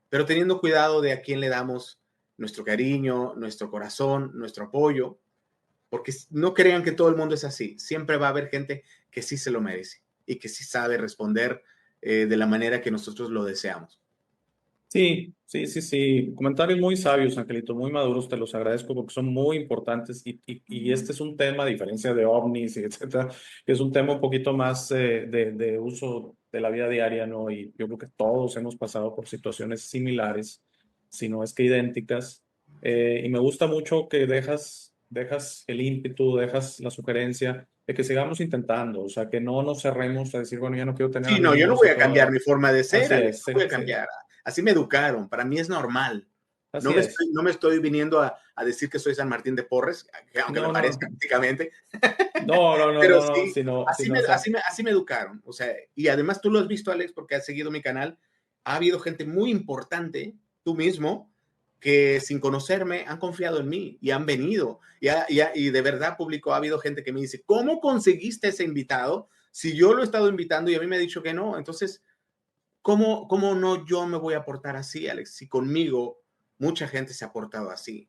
Speaker 2: pero teniendo cuidado de a quién le damos nuestro cariño, nuestro corazón, nuestro apoyo, porque no crean que todo el mundo es así. Siempre va a haber gente que sí se lo merece y que sí sabe responder de la manera que nosotros lo deseamos.
Speaker 1: Sí, sí, sí, sí. Comentarios muy sabios, Angelito, muy maduros, te los agradezco porque son muy importantes y este es un tema, a diferencia de ovnis y etcétera, que es un tema un poquito más de uso de la vida diaria, ¿no? Y yo creo que todos hemos pasado por situaciones similares, si no es que idénticas. Y me gusta mucho que dejas el ímpetu, dejas la sugerencia de que sigamos intentando, o sea, que no nos cerremos a decir, bueno, ya no quiero tener
Speaker 2: Sí, no, yo no
Speaker 1: amigos
Speaker 2: voy
Speaker 1: y
Speaker 2: a cambiar
Speaker 1: todo.
Speaker 2: mi forma de ser,
Speaker 1: Así
Speaker 2: Alex,
Speaker 1: es,
Speaker 2: no voy
Speaker 1: sí,
Speaker 2: a
Speaker 1: sí.
Speaker 2: cambiar. Así me educaron, para mí es normal.
Speaker 1: Así es.
Speaker 2: No me estoy viniendo a decir que soy San Martín de Porres, aunque me
Speaker 1: No, no,
Speaker 2: parezca físicamente,
Speaker 1: no, no, no,
Speaker 2: pero
Speaker 1: no, no,
Speaker 2: sí,
Speaker 1: sino esa.
Speaker 2: así me educaron. O sea, y además tú lo has visto, Alex, porque has seguido mi canal. Ha habido gente muy importante, tú mismo, que sin conocerme han confiado en mí y han venido. Y de verdad, público, ha habido gente que me dice, ¿cómo conseguiste ese invitado? Si yo lo he estado invitando y a mí me ha dicho que no. Entonces, ¿cómo no yo me voy a portar así, Alex? Si conmigo mucha gente se ha portado así.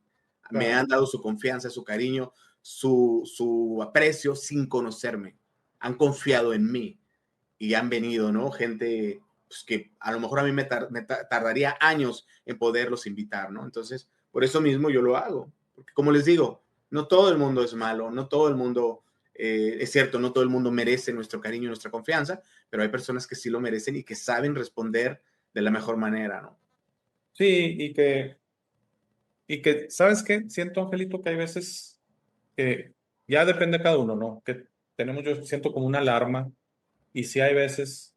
Speaker 2: Me
Speaker 1: Claro.
Speaker 2: han dado su confianza, su cariño, su aprecio sin conocerme. Han confiado en mí y han venido, ¿no? Gente pues, que a lo mejor a mí me tardaría años en poderlos invitar, ¿no? Entonces, por eso mismo yo lo hago. Porque como les digo, no todo el mundo es malo, no todo el mundo, es cierto, no todo el mundo merece nuestro cariño y nuestra confianza, pero hay personas que sí lo merecen y que saben responder de la mejor manera, ¿no?
Speaker 1: Sí, y que, ¿sabes qué? Siento, Angelito, que hay veces que ya depende de cada uno, ¿no? Que tenemos, yo siento como una alarma, y sí hay veces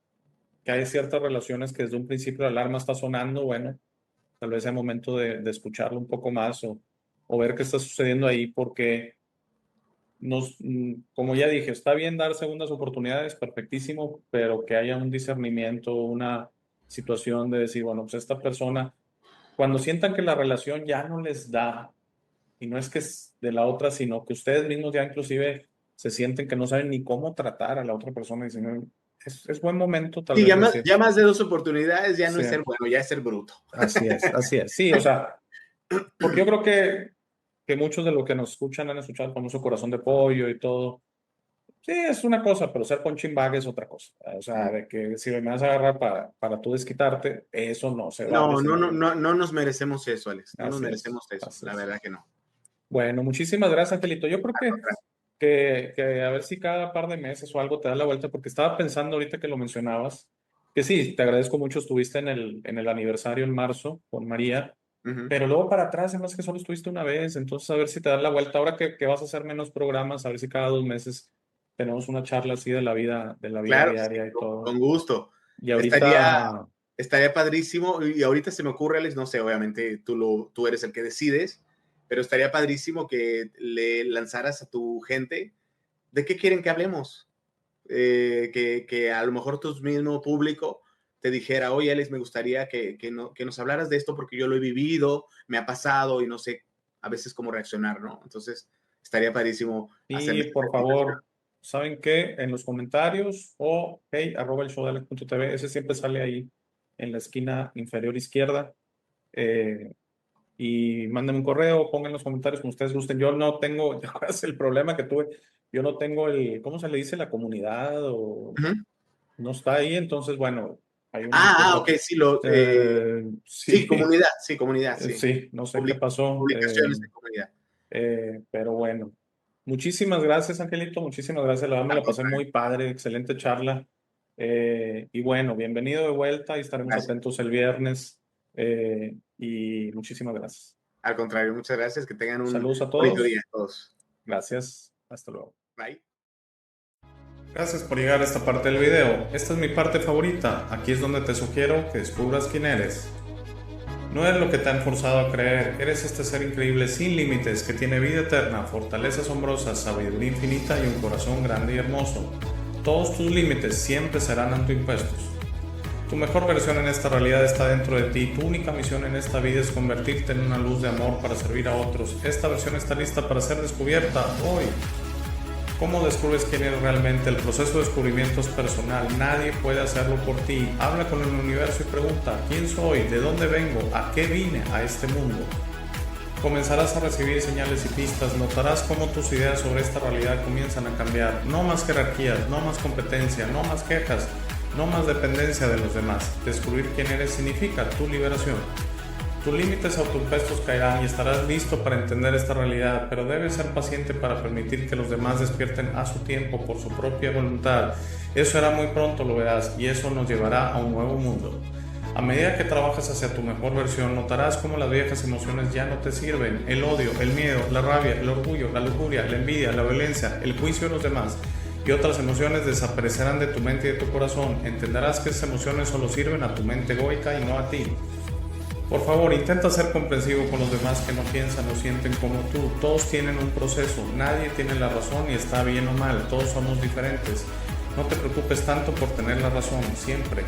Speaker 1: que hay ciertas relaciones que desde un principio la alarma está sonando, bueno, tal vez sea momento de escucharlo un poco más o ver qué está sucediendo ahí, porque como ya dije, está bien dar segundas oportunidades, perfectísimo, pero que haya un discernimiento, una situación de decir, bueno, pues esta persona, cuando sientan que la relación ya no les da, y no es que es de la otra, sino que ustedes mismos ya inclusive se sienten que no saben ni cómo tratar a la otra persona y dicen, es buen momento tal
Speaker 2: Y
Speaker 1: vez.
Speaker 2: ya más de 2 oportunidades ya no es
Speaker 1: Sí.
Speaker 2: ser bueno, ya es ser bruto.
Speaker 1: Así es. Sí, o sea, porque yo creo que muchos de los que nos escuchan han escuchado el famoso corazón de pollo y todo. Sí, es una cosa, pero ser punching bag es otra cosa. O sea, de que si me vas a agarrar para tú desquitarte, eso no se vale.
Speaker 2: No nos merecemos eso, Alex. No nos
Speaker 1: Así es,
Speaker 2: merecemos eso,
Speaker 1: así
Speaker 2: la
Speaker 1: es.
Speaker 2: verdad que no.
Speaker 1: Bueno, muchísimas gracias, Angelito. Yo creo que a ver si cada par de meses o algo te da la vuelta, porque estaba pensando ahorita que lo mencionabas, que sí, te agradezco mucho, estuviste en el aniversario en marzo con María,
Speaker 2: Ujú.
Speaker 1: pero luego para atrás, además que solo estuviste una vez, entonces a ver si te das la vuelta. Ahora que vas a hacer menos programas, a ver si cada 2 meses tenemos una charla así de la vida
Speaker 2: Claro, sí,
Speaker 1: diaria y todo.
Speaker 2: con gusto.
Speaker 1: Y
Speaker 2: Estaría,
Speaker 1: ahorita,
Speaker 2: estaría padrísimo, y ahorita se me ocurre, Alex, no sé, obviamente tú eres el que decides, pero estaría padrísimo que le lanzaras a tu gente de qué quieren que hablemos. Que a lo mejor tu mismo público te dijera, oye, Alex, me gustaría que nos hablaras de esto porque yo lo he vivido, me ha pasado y no sé a veces cómo reaccionar, ¿no? Entonces, estaría padrísimo
Speaker 1: y
Speaker 2: hacerles esta
Speaker 1: por
Speaker 2: invitación.
Speaker 1: favor, ¿saben qué? En los comentarios o hey@elshowdealex.tv, ese siempre sale ahí en la esquina inferior izquierda. eh, y mándenme un correo, pongan en los comentarios como ustedes gusten. Yo no tengo, ¿te acuerdas el problema que tuve? Yo no tengo ¿cómo se le dice? La comunidad o
Speaker 2: Uh-huh.
Speaker 1: no está ahí, entonces, bueno, hay una disculpa.
Speaker 2: Ok, sí,
Speaker 1: Sí,
Speaker 2: comunidad, sí.
Speaker 1: sí, no sé qué pasó,
Speaker 2: Publicaciones de comunidad.
Speaker 1: pero bueno. Muchísimas gracias, Angelito, muchísimas gracias. La verdad me
Speaker 2: Al
Speaker 1: la pasé
Speaker 2: contrario,
Speaker 1: muy padre, excelente charla. Y bueno, bienvenido de vuelta y estaremos
Speaker 2: gracias.
Speaker 1: atentos el viernes. Y muchísimas gracias.
Speaker 2: Al contrario, muchas gracias. Que tengan un
Speaker 1: Saludos a
Speaker 2: bonito día
Speaker 1: todos.
Speaker 2: a todos.
Speaker 1: Gracias. Hasta luego.
Speaker 2: Bye.
Speaker 1: Gracias por llegar a esta parte del video. Esta es mi parte favorita. Aquí es donde te sugiero que descubras quién eres. No eres lo que te han forzado a creer. Eres este ser increíble sin límites que tiene vida eterna, fortaleza asombrosa, sabiduría infinita y un corazón grande y hermoso. Todos tus límites siempre serán autoimpuestos. Tu mejor versión en esta realidad está dentro de ti. Tu única misión en esta vida es convertirte en una luz de amor para servir a otros. Esta versión está lista para ser descubierta hoy. ¿Cómo descubres quién eres realmente? El proceso de descubrimiento es personal. Nadie puede hacerlo por ti. Habla con el universo y pregunta, ¿quién soy? ¿De dónde vengo? ¿A qué vine a este mundo? Comenzarás a recibir señales y pistas, notarás cómo tus ideas sobre esta realidad comienzan a cambiar. No más jerarquías, no más competencia, no más quejas, no más dependencia de los demás. Descubrir quién eres significa tu liberación. Tus límites autoimpuestos caerán y estarás listo para entender esta realidad, pero debes ser paciente para permitir que los demás despierten a su tiempo por su propia voluntad. Eso será muy pronto, lo verás, y eso nos llevará a un nuevo mundo. A medida que trabajas hacia tu mejor versión, notarás cómo las viejas emociones ya no te sirven. El odio, el miedo, la rabia, el orgullo, la lujuria, la envidia, la violencia, el juicio de los demás y otras emociones desaparecerán de tu mente y de tu corazón. Entenderás que esas emociones solo sirven a tu mente egoica y no a ti. Por favor, intenta ser comprensivo con los demás que no piensan o sienten como tú. Todos tienen un proceso, nadie tiene la razón y está bien o mal, todos somos diferentes. No te preocupes tanto por tener la razón, siempre.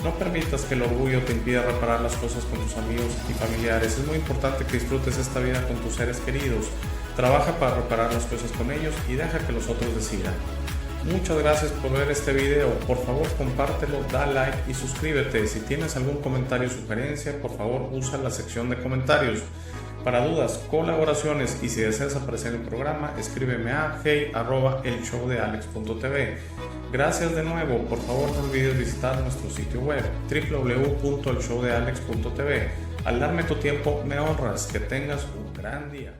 Speaker 1: No permitas que el orgullo te impida reparar las cosas con tus amigos y familiares. Es muy importante que disfrutes esta vida con tus seres queridos. Trabaja para reparar las cosas con ellos y deja que los otros decidan. Muchas gracias por ver este video. Por favor, compártelo, da like y suscríbete. Si tienes algún comentario o sugerencia, por favor, usa la sección de comentarios. Para dudas, colaboraciones y si deseas aparecer en el programa, escríbeme a hey@elshowdealex.tv. Gracias de nuevo. Por favor, no olvides visitar nuestro sitio web www.elshowdealex.tv. Al darme tu tiempo, me honras. Que tengas un gran día.